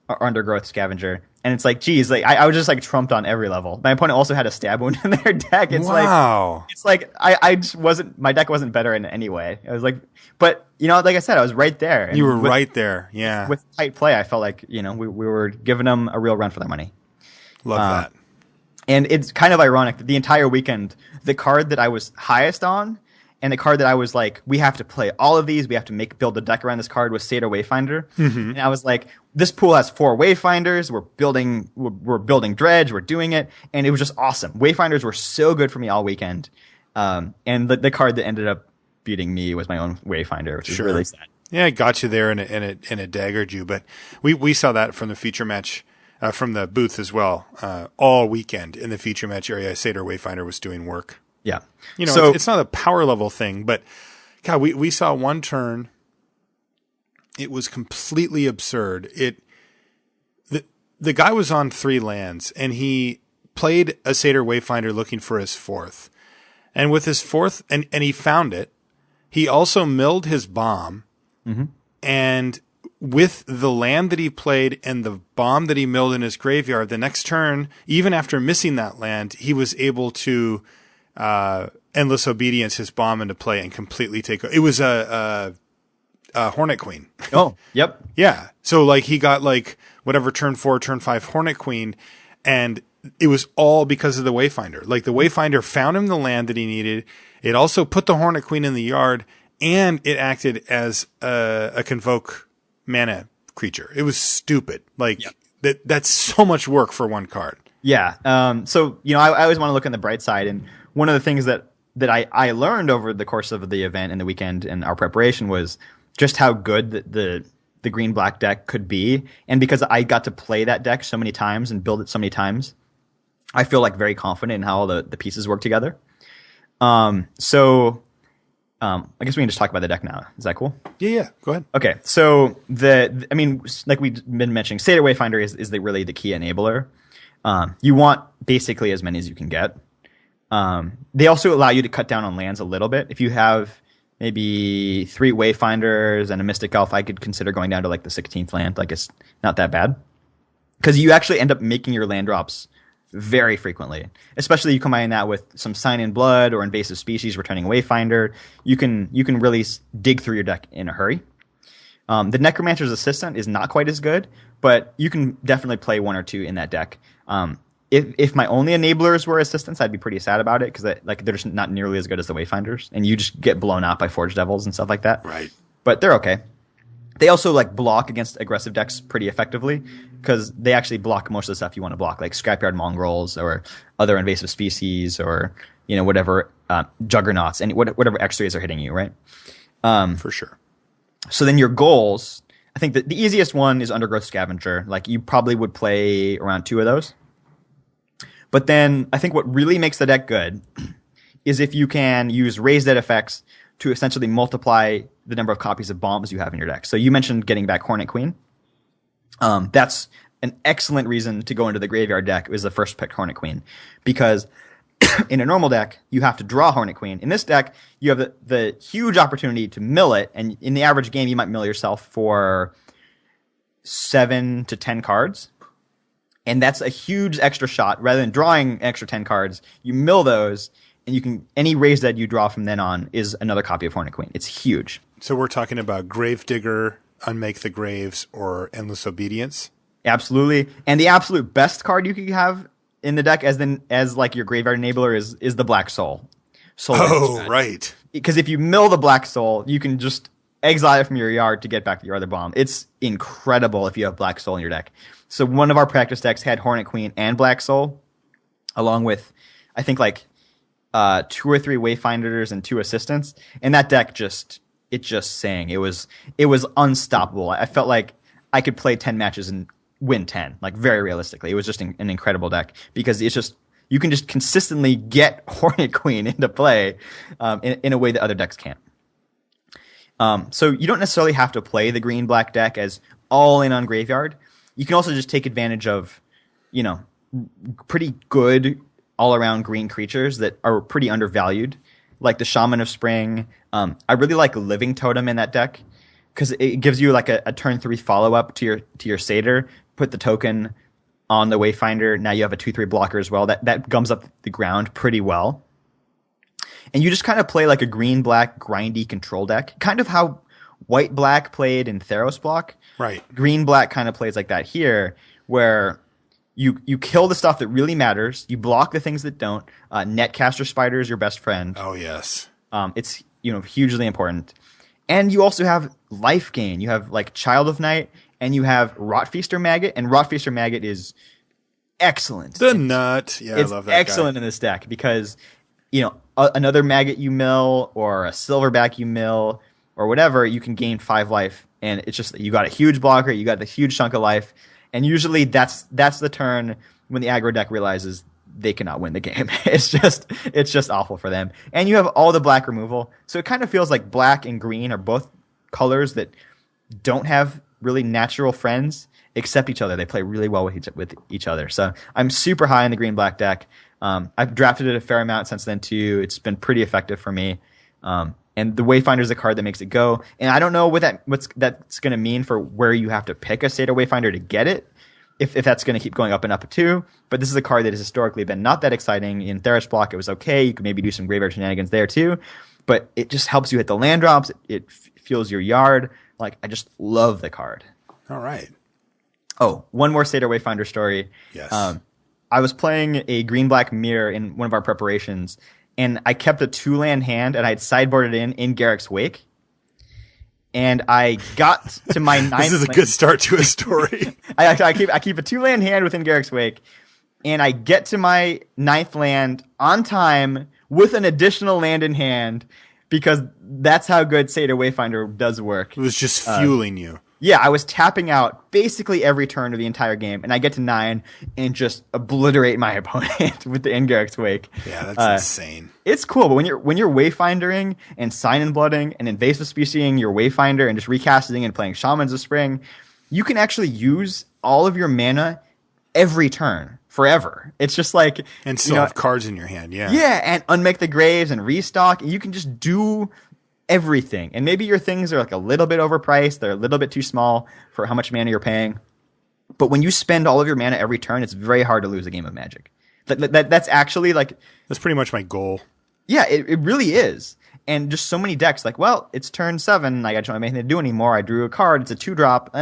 or Undergrowth Scavenger, and it's like, geez, like I was just like trumped on every level. My opponent also had a stab wound in their deck. It's wow. I just wasn't. My deck wasn't better in any way. I was like, but like I said, I was right there. And you were right there. Yeah. With tight play, I felt like we were giving them a real run for their money. Love that. And it's kind of ironic that the entire weekend, the card that I was highest on and the card that I was like, we have to play all of these, we have to build a deck around this card, was Satyr Wayfinder. Mm-hmm. And I was like, this pool has 4 Wayfinders, we're building Dredge, we're doing it, and it was just awesome. Wayfinders were so good for me all weekend. And the card that ended up beating me was my own Wayfinder, which is really sad. Yeah, it got you there and it daggered you. But we saw that from the feature match from the booth as well, all weekend in the feature match area. Satyr Wayfinder was doing work. Yeah. You know, So, it's not a power level thing, but God, we saw one turn. It was completely absurd. The guy was on 3 lands, and he played a Satyr Wayfinder looking for his 4th. And with his 4th, and he found it, he also milled his bomb. Mm-hmm. And with the land that he played and the bomb that he milled in his graveyard, the next turn, even after missing that land, he was able to Endless Obedience his bomb into play and completely take it. It was a Hornet Queen. Oh, yep. Yeah. So like he got like whatever turn 4, turn 5 Hornet Queen, and it was all because of the Wayfinder. Like the Wayfinder found him the land that he needed. It also put the Hornet Queen in the yard, and it acted as a convoke mana creature. It was stupid. Like that's so much work for one card. Yeah. So, you know, I always want to look on the bright side. And one of the things that I learned over the course of the event and the weekend and our preparation was just how good the green-black deck could be. And because I got to play that deck so many times and build it so many times, I feel like very confident in how all the pieces work together. I guess we can just talk about the deck now. Is that cool? Yeah. Go ahead. Okay. So like we've been mentioning, Satyr Wayfinder is really the key enabler. You want basically as many as you can get. They also allow you to cut down on lands a little bit. If you have maybe 3 Wayfinders and a Mystic Elf, I could consider going down to like the 16th land. Like it's not that bad. Because you actually end up making your land drops very frequently. Especially you combine that with some Sign in Blood or Invasive Species returning Wayfinder. You can really dig through your deck in a hurry. The Necromancer's Assistant is not quite as good, but you can definitely play 1 or 2 in that deck. If my only enablers were assistants, I'd be pretty sad about it because they're just not nearly as good as the Wayfinders, and you just get blown out by Forge Devils and stuff like that. Right. But they're okay. They also like block against aggressive decks pretty effectively because they actually block most of the stuff you want to block, like Scrapyard Mongrels or other invasive species or whatever Juggernauts and whatever X3s are hitting you, right? For sure. So then your goals, I think that the easiest one is Undergrowth Scavenger. Like you probably would play around 2 of those. But then I think what really makes the deck good is if you can use Raise Dead effects to essentially multiply the number of copies of bombs you have in your deck. So you mentioned getting back Hornet Queen. That's an excellent reason to go into the graveyard deck is the first pick Hornet Queen. Because in a normal deck, you have to draw Hornet Queen. In this deck, you have the huge opportunity to mill it. And in the average game, you might mill yourself for 7 to 10 cards. And that's a huge extra shot. Rather than drawing extra 10 cards, you mill those, and any raise that you draw from then on is another copy of Hornet Queen. It's huge. So we're talking about Gravedigger, Unmake the Graves, or Endless Obedience? Absolutely. And the absolute best card you could have in the deck as like your graveyard enabler is the Black Soul. Right. Because if you mill the Black Soul, you can just exile it from your yard to get back your other bomb. It's incredible if you have Black Soul in your deck. So one of our practice decks had Hornet Queen and Black Soul, along with, I think, like 2 or 3 Wayfinders and 2 assistants. And that deck just sang. It was unstoppable. I felt like I could play 10 matches and win 10, like very realistically. It was just an incredible deck because it's just, you can just consistently get Hornet Queen into play in a way that other decks can't. So you don't necessarily have to play the green-black deck as all in on graveyard. You can also just take advantage of, pretty good all-around green creatures that are pretty undervalued, like the Shaman of Spring. I really like Living Totem in that deck because it gives you like a turn 3 follow-up to your Satyr. Put the token on the Wayfinder. Now you have a 2/3 blocker as well. That gums up the ground pretty well. And you just kind of play like a green-black grindy control deck, kind of how white-black played in Theros block. Right. Green-black kind of plays like that here, where you kill the stuff that really matters, you block the things that don't. Netcaster Spider is your best friend. Oh, yes. It's hugely important. And you also have life gain. You have like Child of Night, and you have Rotfeaster Maggot, and Rotfeaster Maggot is excellent. I love that It's excellent in this deck because another maggot you mill or a silverback you mill or whatever, you can gain 5 life. And it's just, you got a huge blocker, you got the huge chunk of life, And usually that's the turn when the aggro deck realizes they cannot win the game. It's just awful for them. And you have all the black removal. So it kind of feels like black and green are both colors that don't have really natural friends except each other. They play really well with each other. So I'm super high in the green black deck. I've drafted it a fair amount since then too. It's been pretty effective for me. And the Wayfinder is a card that makes it go. And I don't know what's going to mean for where you have to pick a Seder Wayfinder to get it. If that's going to keep going up and up too. But this is a card that has historically been not that exciting. In Theros block, it was okay. You could maybe do some graveyard shenanigans there too. But it just helps you hit the land drops. It fuels your yard. Like, I just love the card. All right. Oh, one more Seder Wayfinder story. Yes. I was playing a green-black mirror in one of our preparations, and I kept a 2-land hand, and I had sideboarded in Garrick's Wake. And I got to my 9th. This is a good start to a story. I keep a 2-land hand within Garrick's Wake, and I get to my 9th land on time with an additional land in hand because that's how good Seder Wayfinder does work. It was just fueling you. Yeah, I was tapping out basically every turn of the entire game, and I get to 9 and just obliterate my opponent with the Garrick's Wake. Yeah, that's insane. It's cool, but when you're Wayfindering and Sign and Blooding and Invasive Speciesing your Wayfinder and just recasting and playing Shamans of Spring, you can actually use all of your mana every turn forever. It's just like and still have cards in your hand. Yeah, yeah, and unmake the graves and restock. You can just do everything. And maybe your things are like a little bit overpriced. They're a little bit too small for how much mana you're paying. But when you spend all of your mana every turn, it's very hard to lose a game of Magic. That's actually like... That's pretty much my goal. Yeah, it really is. And just so many decks, like, well, it's turn 7. Like, I don't have anything to do anymore. I drew a card. It's a 2-drop.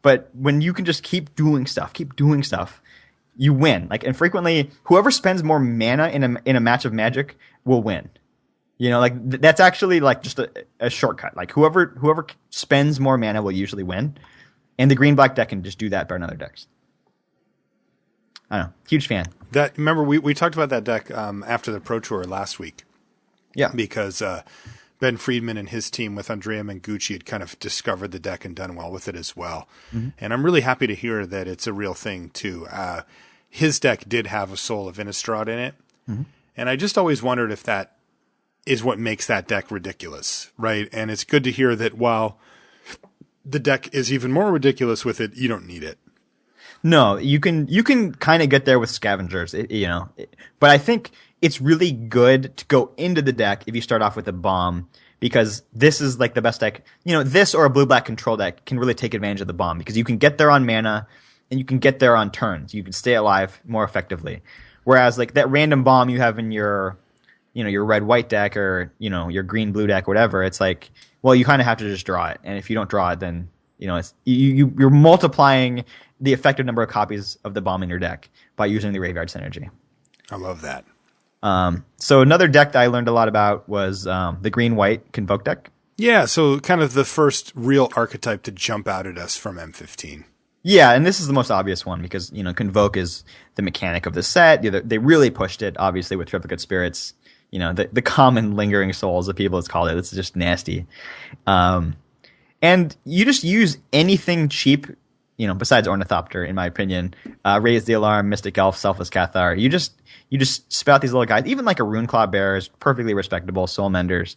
But when you can just keep doing stuff, you win. Like, and frequently, whoever spends more mana in a match of Magic will win. You know, like that's actually like just a shortcut. Like whoever spends more mana will usually win, and the green black deck can just do that better than other decks. I don't know, huge fan. Remember we talked about that deck after the Pro Tour last week. Yeah, because Ben Friedman and his team with Andrea Mengucci had kind of discovered the deck and done well with it as well. Mm-hmm. And I'm really happy to hear that it's a real thing too. His deck did have a Soul of Innistrad in it, mm-hmm. and I just always wondered if that is what makes that deck ridiculous, right? And it's good to hear that while the deck is even more ridiculous with it, you don't need it. No, you can kind of get there with Scavengers, but I think it's really good to go into the deck if you start off with a bomb, because this is like the best deck. This or a blue-black control deck can really take advantage of the bomb because you can get there on mana and you can get there on turns. You can stay alive more effectively. Whereas like that random bomb you have in your red-white deck or, your green-blue deck, whatever, it's like, well, you kind of have to just draw it. And if you don't draw it, then, it's you're multiplying the effective number of copies of the bomb in your deck by using the Graveyard Synergy. I love that. So another deck that I learned a lot about was the green-white Convoke deck. Yeah, so kind of the first real archetype to jump out at us from M15. Yeah, and this is the most obvious one because, Convoke is the mechanic of the set. They really pushed it, obviously, with Triplicate Spirits. The common lingering souls that people has called it. It's just nasty. And you just use anything cheap, besides Ornithopter, in my opinion. Raise the Alarm, Mystic Elf, Selfless Cathar. You just spout these little guys. Even like a Runeclaw Bear is perfectly respectable. Soul Menders,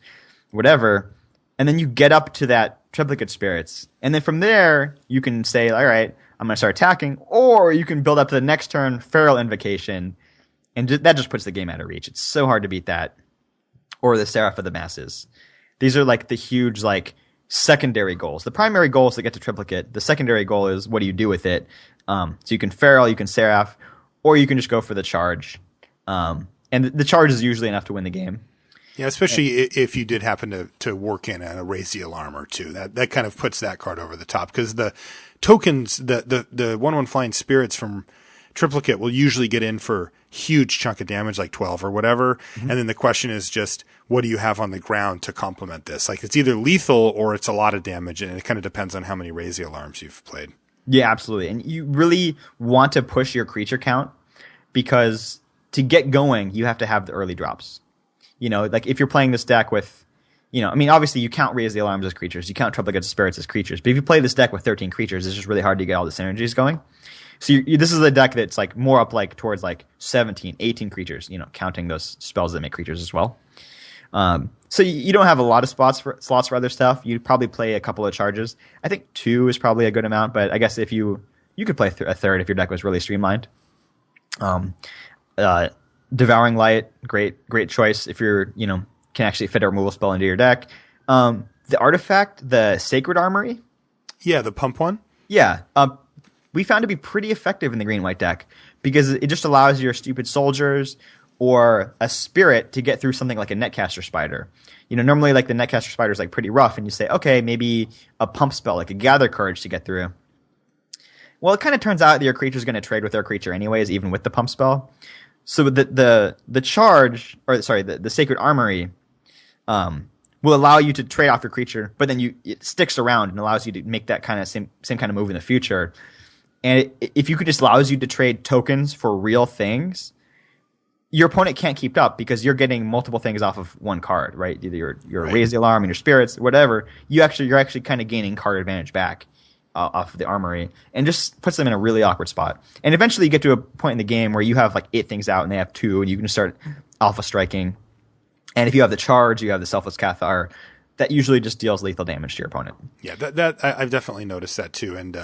whatever. And then you get up to that Triplicate Spirits. And then from there, you can say, all right, I'm going to start attacking. Or you can build up to the next turn, Feral Invocation. And that just puts the game out of reach. It's so hard to beat that. Or the Seraph of the Masses. These are like the huge like secondary goals. The primary goal is to get to Triplicate. The secondary goal is what do you do with it? So you can Feral, you can Seraph, or you can just go for the charge. And the charge is usually enough to win the game. Yeah, especially if you did happen to work in a Raise the Alarm or two. That kind of puts that card over the top because the tokens, the 1/1 Flying Spirits from Triplicate will usually get in for huge chunk of damage, like 12 or whatever. Mm-hmm. And then the question is just, what do you have on the ground to complement this? Like, it's either lethal or it's a lot of damage, and it kind of depends on how many Raise the Alarms you've played. Yeah, absolutely. And you really want to push your creature count because to get going, you have to have the early drops. Like if you're playing this deck with, I mean, obviously you count Raise the Alarms as creatures, you count Trouble Against Spirits as creatures, but if you play this deck with 13 creatures, it's just really hard to get all the synergies going. So this is a deck that's like more up like towards like 17, 18 creatures, counting those spells that make creatures as well. So you don't have a lot of slots for other stuff. You probably play a couple of charges. I think 2 is probably a good amount, but I guess if you could play a third if your deck was really streamlined. Devouring Light, great choice if you're can actually fit a removal spell into your deck. The artifact, the Sacred Armory. Yeah, the pump one. Yeah. We found to be pretty effective in the green-white deck because it just allows your stupid soldiers or a spirit to get through something like a Netcaster Spider. Normally like the Netcaster Spider is like pretty rough, and you say, okay, maybe a pump spell like a Gather Courage to get through. Well, it kind of turns out that your creature is going to trade with their creature anyways, even with the pump spell. So the charge, or sorry, the Sacred Armory will allow you to trade off your creature, but then it sticks around and allows you to make that kind of same kind of move in the future. And if you could just allows you to trade tokens for real things, your opponent can't keep up because you're getting multiple things off of one card, right? Either your right. Raise the Alarm and your spirits, whatever. You're actually kind of gaining card advantage back off of the armory, and just puts them in a really awkward spot. And eventually you get to a point in the game where you have like 8 things out and they have 2, and you can start alpha striking. And if you have the charge, you have the Selfless Cathar, that usually just deals lethal damage to your opponent. Yeah, that I've definitely noticed that too. And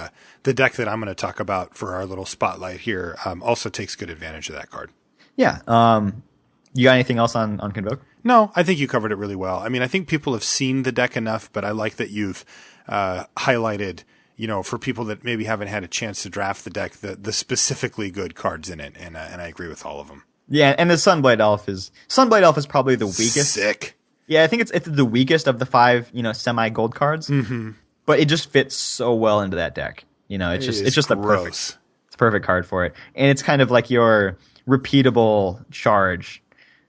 the deck that I'm going to talk about for our little spotlight here also takes good advantage of that card. Yeah. You got anything else on Convoke? No, I think you covered it really well. I mean, I think people have seen the deck enough, but I like that you've highlighted, for people that maybe haven't had a chance to draft the deck, the specifically good cards in it. And I agree with all of them. Yeah, and the Sunblade Elf is probably the weakest. Sick. Yeah, I think it's the weakest of the 5, semi-gold cards. Mm-hmm. But it just fits so well into that deck. It's just gross. It's a perfect card for it. And it's kind of like your repeatable charge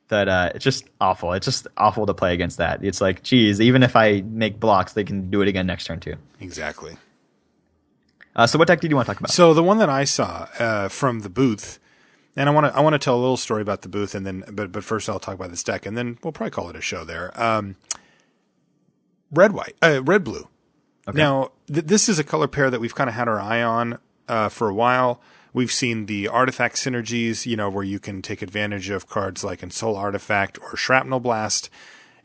that it's just awful. It's just awful to play against that. It's like, geez, even if I make blocks, they can do it again next turn too. Exactly. So what deck did you want to talk about? So the one that I saw from the booth, and I want to tell a little story about the booth, and then but first I'll talk about this deck, and then we'll probably call it a show there. Red blue. Okay. Now this is a color pair that we've kind of had our eye on for a while. We've seen the artifact synergies, where you can take advantage of cards like Ensoul Artifact or Shrapnel Blast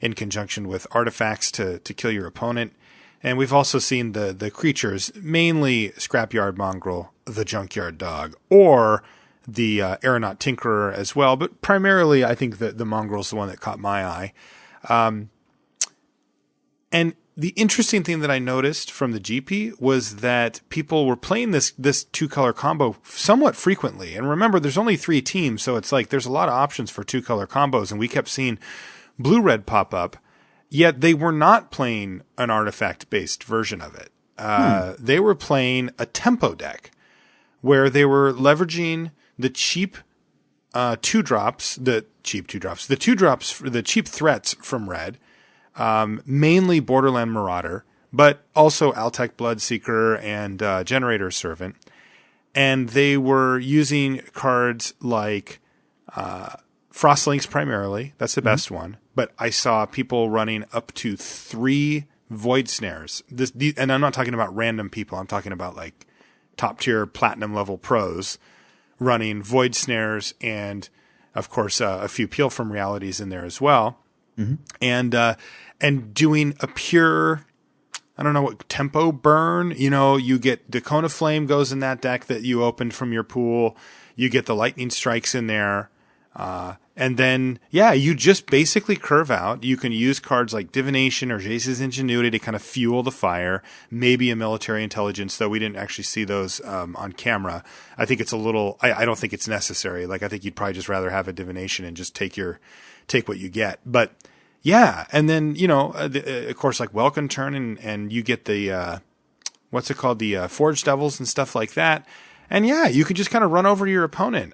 in conjunction with artifacts to kill your opponent. And we've also seen the creatures, mainly Scrapyard Mongrel, the Junkyard Dog, or the Aeronaut Tinkerer as well. But primarily, I think that the Mongrel's the one that caught my eye. And the interesting thing that I noticed from the GP was that people were playing this 2-color combo somewhat frequently. And remember, there's only 3 teams, so it's like there's a lot of options for 2-color combos. And we kept seeing blue-red pop up, yet they were not playing an artifact-based version of it. They were playing a tempo deck where they were leveraging the cheap 2-drops, the cheap threats from red, mainly Borderland Marauder, but also Altec Bloodseeker and Generator Servant. And they were using cards like Frostlinks primarily. That's the best one. But I saw people running up to 3 Void Snares. And I'm not talking about random people. I'm talking about like top tier platinum level pros running Void Snares and, of course, a few Peel from Realities in there as well. Mm-hmm. And doing a pure, I don't know what, tempo burn. You get Dacona Flame goes in that deck that you opened from your pool. You get the Lightning Strikes in there. And then, you just basically curve out. You can use cards like Divination or Jace's Ingenuity to kind of fuel the fire. Maybe a Military Intelligence, though we didn't actually see those on camera. I think it's a little, I don't think it's necessary. Like, I think you'd probably just rather have a Divination and just take what you get. But, yeah, and then, of course, like Welcome Turn, and you get the, what's it called, the Forge Devils and stuff like that. And yeah, you can just kind of run over your opponent.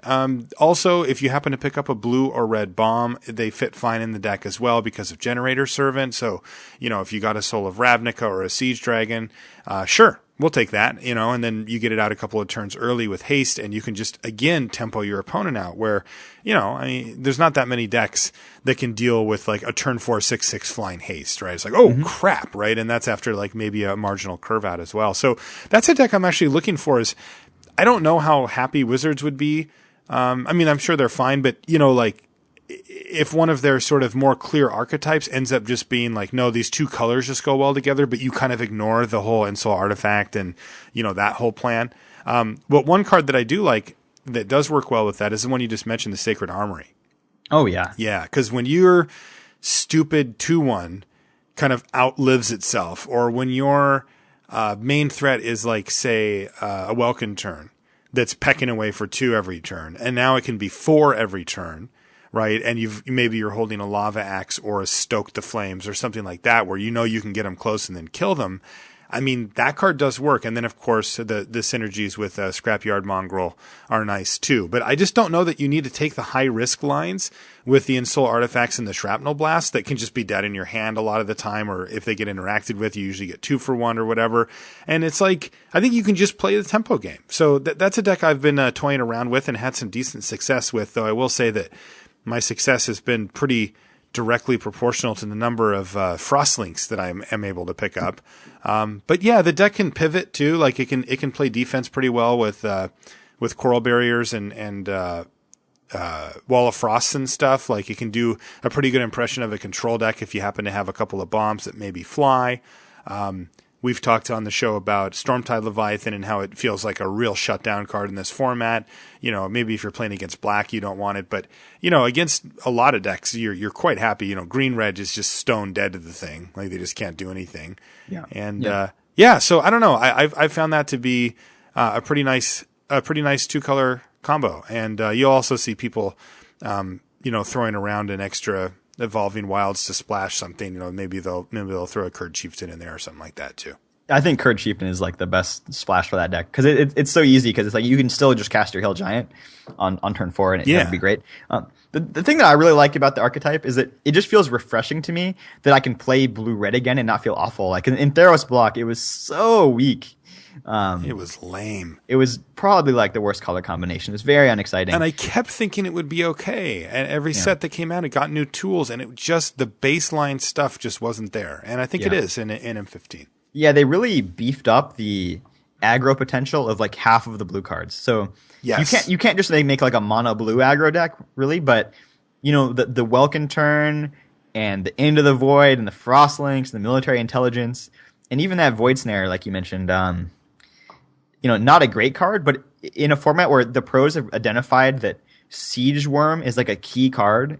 Also, if you happen to pick up a blue or red bomb, they fit fine in the deck as well because of Generator Servant. So, if you got a Soul of Ravnica or a Siege Dragon, sure, we'll take that, and then you get it out a couple of turns early with haste, and you can just, again, tempo your opponent out where, there's not that many decks that can deal with like a turn 4, 6/6 flying haste, right? It's like, oh, crap, right? And that's after like maybe a marginal curve out as well. So that's a deck I'm actually looking for. I don't know how happy Wizards would be. I'm sure they're fine, but if one of their sort of more clear archetypes ends up just being like, no, these two colors just go well together, but you kind of ignore the whole Ensoul Artifact and, that whole plan. But one card that I do like that does work well with that is the one you just mentioned, the Sacred Armory. Oh, yeah. Yeah, because when your stupid 2/1 kind of outlives itself, or when your main threat is like, say, a Welkin turn that's pecking away for 2 every turn, and now it can be 4 every turn, right? And maybe you're holding a Lava Axe or a Stoke the Flames or something like that, where you can get them close and then kill them. That card does work. And then, of course, the synergies with Scrapyard Mongrel are nice too. But I just don't know that you need to take the high-risk lines with the Ensoul Artifacts and the Shrapnel Blast that can just be dead in your hand a lot of the time, or if they get interacted with, you usually get 2 for 1 or whatever. And it's like, I think you can just play the tempo game. So that's a deck I've been toying around with and had some decent success with, though I will say that my success has been pretty directly proportional to the number of Frostlinks that I am able to pick up. But yeah, the deck can pivot too. Like it can play defense pretty well with Coral Barriers and Wall of Frost and stuff. Like it can do a pretty good impression of a control deck if you happen to have a couple of bombs that maybe fly. We've talked on the show about Stormtide Leviathan and how it feels like a real shutdown card in this format. Maybe if you're playing against black, you don't want it, but against a lot of decks, you're quite happy. Green red is just stone dead to the thing. Like they just can't do anything. Yeah. And so I don't know. I've found that to be a pretty nice 2-color combo. And you'll also see people throwing around an extra Evolving Wilds to splash something. Maybe they'll throw a Curd Chieftain in there or something like that too. I think Curd Chieftain is like the best splash for that deck because it's so easy because it's like you can still just cast your Hill Giant on turn 4 and it would be great. The thing that I really like about the archetype is that it just feels refreshing to me that I can play blue-red again and not feel awful. Like in Theros block, it was so weak. It was lame. It was probably like the worst color combination. It was very unexciting. And I kept thinking it would be okay. And every set that came out, it got new tools, and it just, the baseline stuff just wasn't there. And I think it is in M15. Yeah, they really beefed up the aggro potential of like half of the blue cards. So you can't just make like a mono blue aggro deck, really. But the Welkin turn and the Into the Void and the Frostlinks and the Military Intelligence and even that Void Snare, like you mentioned. Not a great card, but in a format where the pros have identified that Siege Worm is like a key card,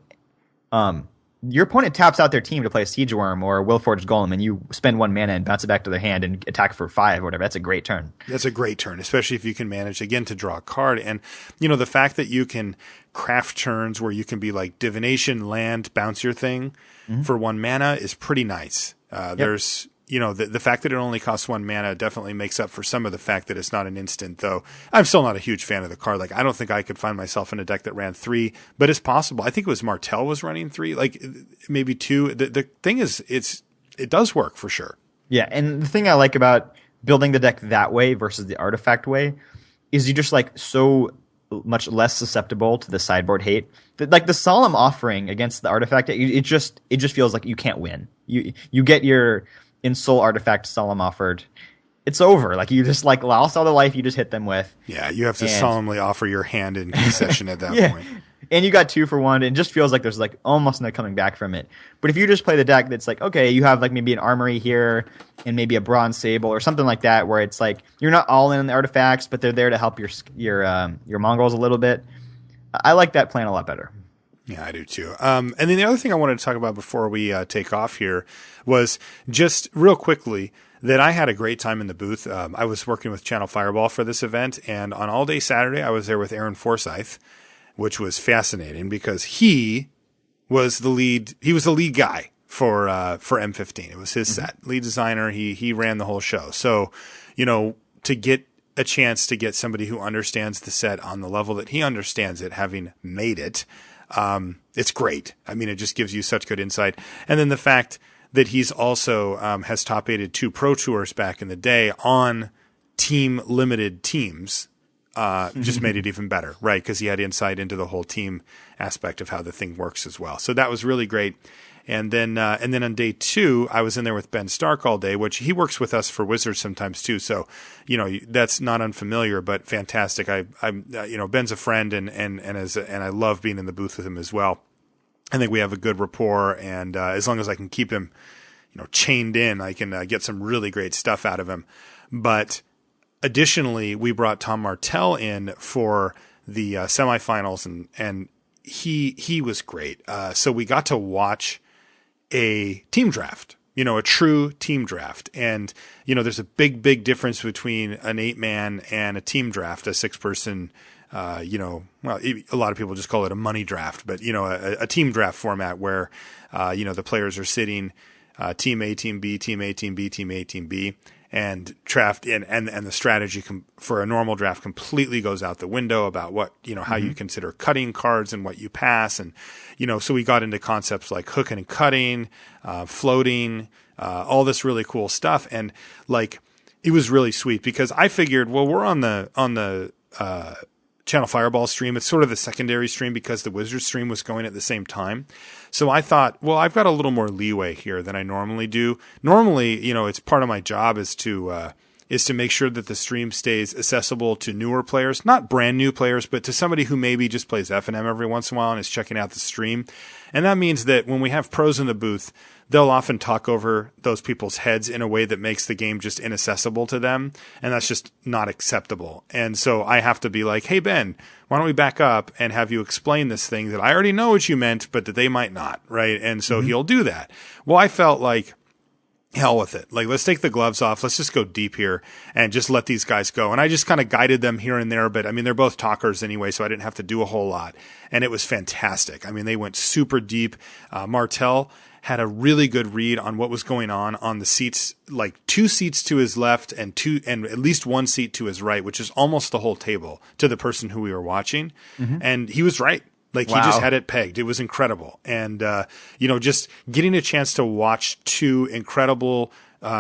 your opponent taps out their team to play a Siege Worm or a Willforged Golem, and you spend 1 mana and bounce it back to their hand and attack for 5 or whatever. That's a great turn. That's a great turn, especially if you can manage, again, to draw a card. And, the fact that you can craft turns where you can be like Divination, land, bounce your thing for 1 mana is pretty nice. There's... the fact that it only costs 1 mana definitely makes up for some of the fact that it's not an instant, though I'm still not a huge fan of the card. Like, I don't think I could find myself in a deck that ran 3, but it's possible. I think it was Martell was running 3, like maybe 2. The thing is, it does work for sure. Yeah, and the thing I like about building the deck that way versus the artifact way is you just like so much less susceptible to the sideboard hate. Like the Solemn Offering against the artifact, it just feels like you can't win. You get your Ensoul Artifact Solemn offered, it's over. Like you just like lost all the life you just hit them with. Yeah, you have to solemnly offer your hand in concession at that point. And you got 2 for 1. It just feels like there's like almost no coming back from it. But if you just play the deck that's like, okay, you have like maybe an Armory here and maybe a Bronze Sable or something like that, where it's like you're not all in on the artifacts, but they're there to help your Mongrels a little bit. I like that plan a lot better. Yeah, I do too. And then the other thing I wanted to talk about before we take off here was just real quickly that I had a great time in the booth. I was working with Channel Fireball for this event, and on all day Saturday, I was there with Aaron Forsyth, which was fascinating because he was the lead. He was the lead guy for M15. It was his set, lead designer. He ran the whole show. So, to get a chance to get somebody who understands the set on the level that he understands it, having made it, it's great. I mean, it just gives you such good insight. And then the fact that he's also has top aided 2 Pro Tours back in the day on team limited teams, just made it even better, right? Because he had insight into the whole team aspect of how the thing works as well. So that was really great. And then on day 2, I was in there with Ben Stark all day, which he works with us for Wizards sometimes too. So, that's not unfamiliar, but fantastic. Ben's a friend and I love being in the booth with him as well. I think we have a good rapport, and as long as I can keep him, chained in, I can get some really great stuff out of him. But additionally, we brought Tom Martell in for the semifinals, and he was great. So we got to watch a team draft, a true team draft. And, there's a big difference between an 8-man and a team draft, a 6-person, a lot of people just call it a money draft, but, a team draft format where, the players are sitting, team A, team B, team A, team B, team A, team B, and draft in, and the strategy for a normal draft completely goes out the window about what, how you consider cutting cards and what you pass. And, so we got into concepts like hooking and cutting, floating, all this really cool stuff. And it was really sweet because I figured, well, we're on the Channel Fireball stream. It's sort of the secondary stream because the Wizards stream was going at the same time. So I thought, well, I've got a little more leeway here than I normally do. Normally, it's part of my job is to make sure that the stream stays accessible to newer players, not brand new players, but to somebody who maybe just plays F&M every once in a while and is checking out the stream. And that means that when we have pros in the booth, they'll often talk over those people's heads in a way that makes the game just inaccessible to them. And that's just not acceptable. And so I have to be like, hey, Ben, why don't we back up and have you explain this thing that I already know what you meant, but that they might not, right? And so he'll do that. Well, I felt like, hell with it. Let's take the gloves off. Let's just go deep here and just let these guys go. And I just kind of guided them here and there, but I mean, they're both talkers anyway, so I didn't have to do a whole lot. And it was fantastic. I mean, they went super deep. Martell had a really good read on what was going on the seats, 2 seats to his left and at least 1 seat to his right, which is almost the whole table to the person who we were watching. And he was right. Wow. He just had it pegged. It was incredible. And, just getting a chance to watch 2 incredible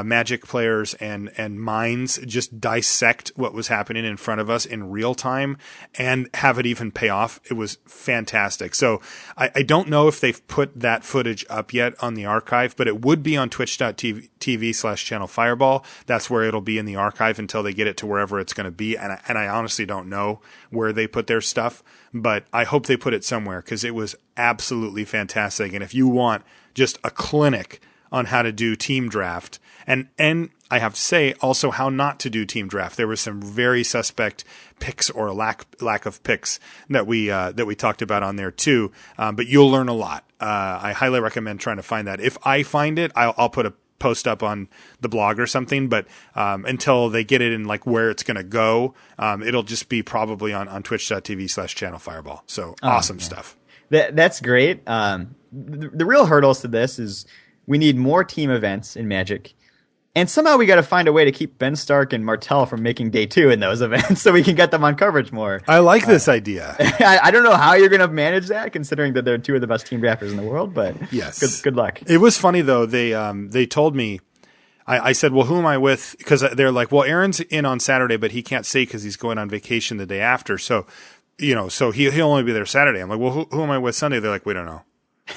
Magic players and minds just dissect what was happening in front of us in real time and have it even pay off. It was fantastic. So I don't know if they've put that footage up yet on the archive, but it would be on twitch.tv/Channel Fireball. That's where it'll be in the archive until they get it to wherever it's going to be. And I honestly don't know where they put their stuff, but I hope they put it somewhere because it was absolutely fantastic. And if you want just a clinic on how to do team draft, and I have to say also how not to do team draft. There was some very suspect picks or lack of picks that we talked about on there too. But you'll learn a lot. I highly recommend trying to find that. If I find it, I'll put a post up on the blog or something, but until they get it in where it's going to go, it'll just be probably on twitch.tv/Channel Fireball. So awesome stuff. That's great. The real hurdles to this is we need more team events in Magic. And somehow we got to find a way to keep Ben Stark and Martell from making day 2 in those events so we can get them on coverage more. I like this idea. I don't know how you're going to manage that considering that they're 2 of the best team drafters in the world, but yes. Good luck. It was funny though. They told me, I said, well, who am I with? Because they're like, well, Aaron's in on Saturday, but he can't stay because he's going on vacation the day after. So, so he'll only be there Saturday. I'm like, well, who am I with Sunday? They're like, we don't know.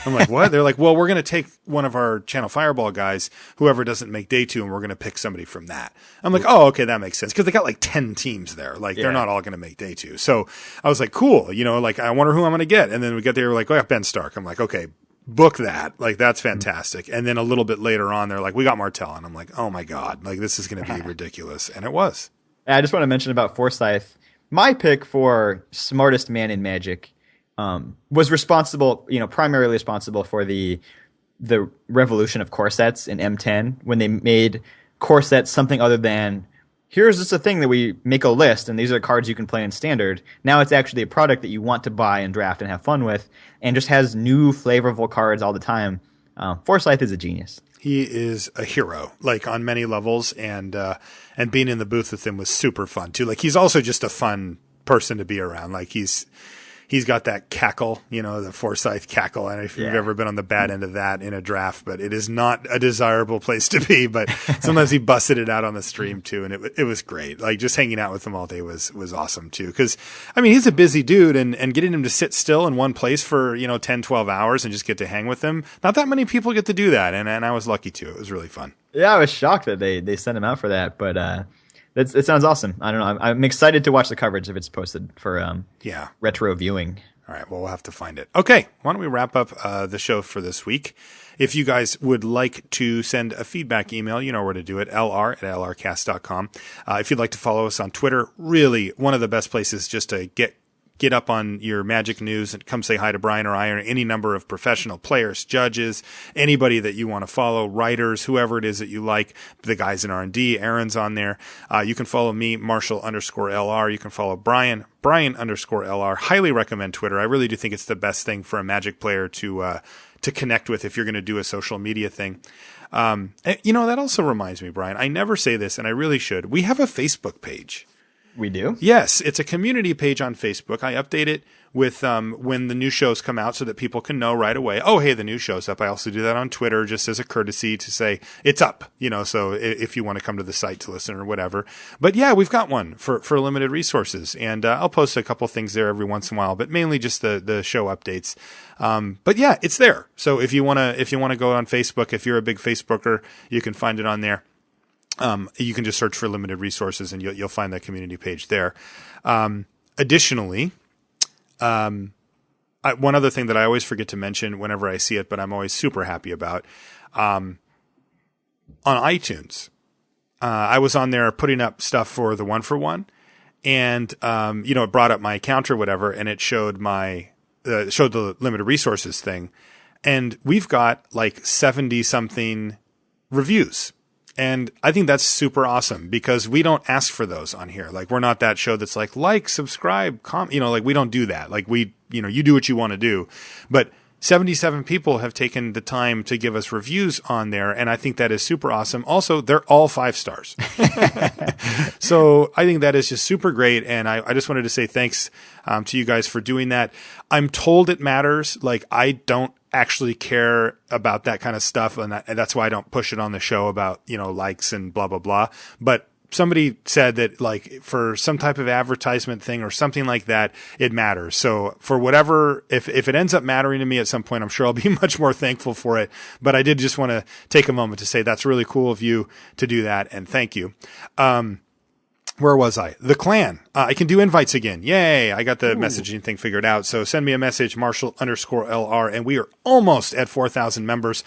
I'm like, what? They're like, well, we're going to take one of our Channel Fireball guys, whoever doesn't make day 2, and we're going to pick somebody from that. I'm like, oh, okay, that makes sense. Because they got 10 teams there. They're not all going to make day 2. So I was like, cool. I wonder who I'm going to get. And then we got there, we're like, oh, yeah, Ben Stark. I'm like, okay, book that. That's fantastic. And then a little bit later on, they're like, we got Martell. And I'm like, oh my God, this is going to be ridiculous. And it was. I just want to mention about Forsyth. My pick for smartest man in Magic was responsible, primarily responsible for the revolution of core sets in M10 when they made core sets something other than here's just a thing that we make a list and these are cards you can play in standard. Now it's actually a product that you want to buy and draft and have fun with and just has new flavorful cards all the time. Forsyth is a genius. He is a hero, like on many levels, and being in the booth with him was super fun too. Like he's also just a fun person to be around. Like he's got that cackle, the Forsyth cackle. I don't know if you've ever been on the bad end of that in a draft, but it is not a desirable place to be. But sometimes he busted it out on the stream too, and it was great. Like just hanging out with him all day was awesome too. Because I mean, he's a busy dude, and getting him to sit still in one place for 10, 12 hours and just get to hang with him. Not that many people get to do that, and I was lucky too. It was really fun. Yeah, I was shocked that they sent him out for that, but. It sounds awesome. I don't know. I'm excited to watch the coverage if it's posted for retro viewing. All right. Well, we'll have to find it. Okay. Why don't we wrap up the show for this week? If you guys would like to send a feedback email, you know where to do it, lr@lrcast.com. If you'd like to follow us on Twitter, really one of the best places just to get up on your Magic news and come say hi to Brian or I or any number of professional players, judges, anybody that you want to follow, writers, whoever it is that you like, the guys in R&D, Aaron's on there. You can follow me, Marshall_LR. You can follow Brian _LR. Highly recommend Twitter. I really do think it's the best thing for a Magic player to connect with if you're going to do a social media thing. That also reminds me, Brian, I never say this and I really should. We have a Facebook page. We do? Yes, it's a community page on Facebook. I update it with when the new shows come out so that people can know right away, oh, hey, the new show's up. I also do that on Twitter just as a courtesy to say it's up, so if you want to come to the site to listen or whatever. But yeah, we've got one for limited resources, and I'll post a couple things there every once in a while, but mainly just the show updates. But yeah, it's there. So if you want to go on Facebook, if you're a big Facebooker, you can find it on there. You can just search for limited resources and you'll find that community page there. Additionally, one other thing that I always forget to mention whenever I see it, but I'm always super happy about, on iTunes, I was on there putting up stuff for the 1-for-1 and, it brought up my account or whatever, and it showed showed the limited resources thing. And we've got like 70 something reviews. And I think that's super awesome because we don't ask for those on here. Like we're not that show that's like, subscribe, like we don't do that. Like you do what you want to do. But 77 people have taken the time to give us reviews on there. And I think that is super awesome. Also, they're all 5 stars. So I think that is just super great. And I just wanted to say thanks to you guys for doing that. I'm told it matters. Like I don't actually care about that kind of stuff. And that's why I don't push it on the show about, likes and blah, blah, blah. But somebody said that like for some type of advertisement thing or something like that, it matters. So for whatever, if it ends up mattering to me at some point, I'm sure I'll be much more thankful for it. But I did just want to take a moment to say that's really cool of you to do that. And thank you. Where was I? The clan. I can do invites again. Yay. I got the messaging thing figured out. So send me a message, Marshall_LR, and we are almost at 4,000 members.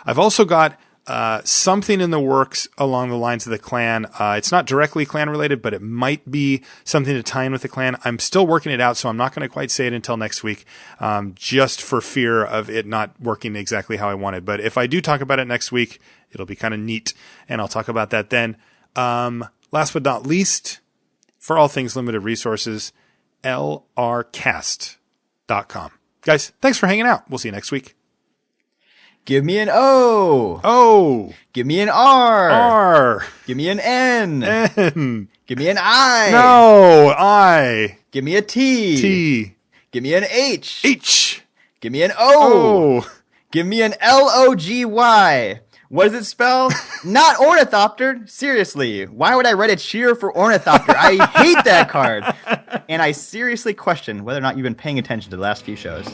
I've also got something in the works along the lines of the clan. It's not directly clan related, but it might be something to tie in with the clan. I'm still working it out, so I'm not going to quite say it until next week, just for fear of it not working exactly how I wanted. But if I do talk about it next week, it'll be kind of neat, and I'll talk about that then. Last but not least, for all things limited resources, lrcast.com. Guys, thanks for hanging out. We'll see you next week. Give me an O. O. Give me an R. R. Give me an N. N. Give me an I. No, I. Give me a T. T. Give me an H. H. Give me an O. O. Give me an LOGY. What does it spell? Not ornithopter. Seriously, why would I write a cheer for ornithopter? I hate that card. And I seriously question whether or not you've been paying attention to the last few shows.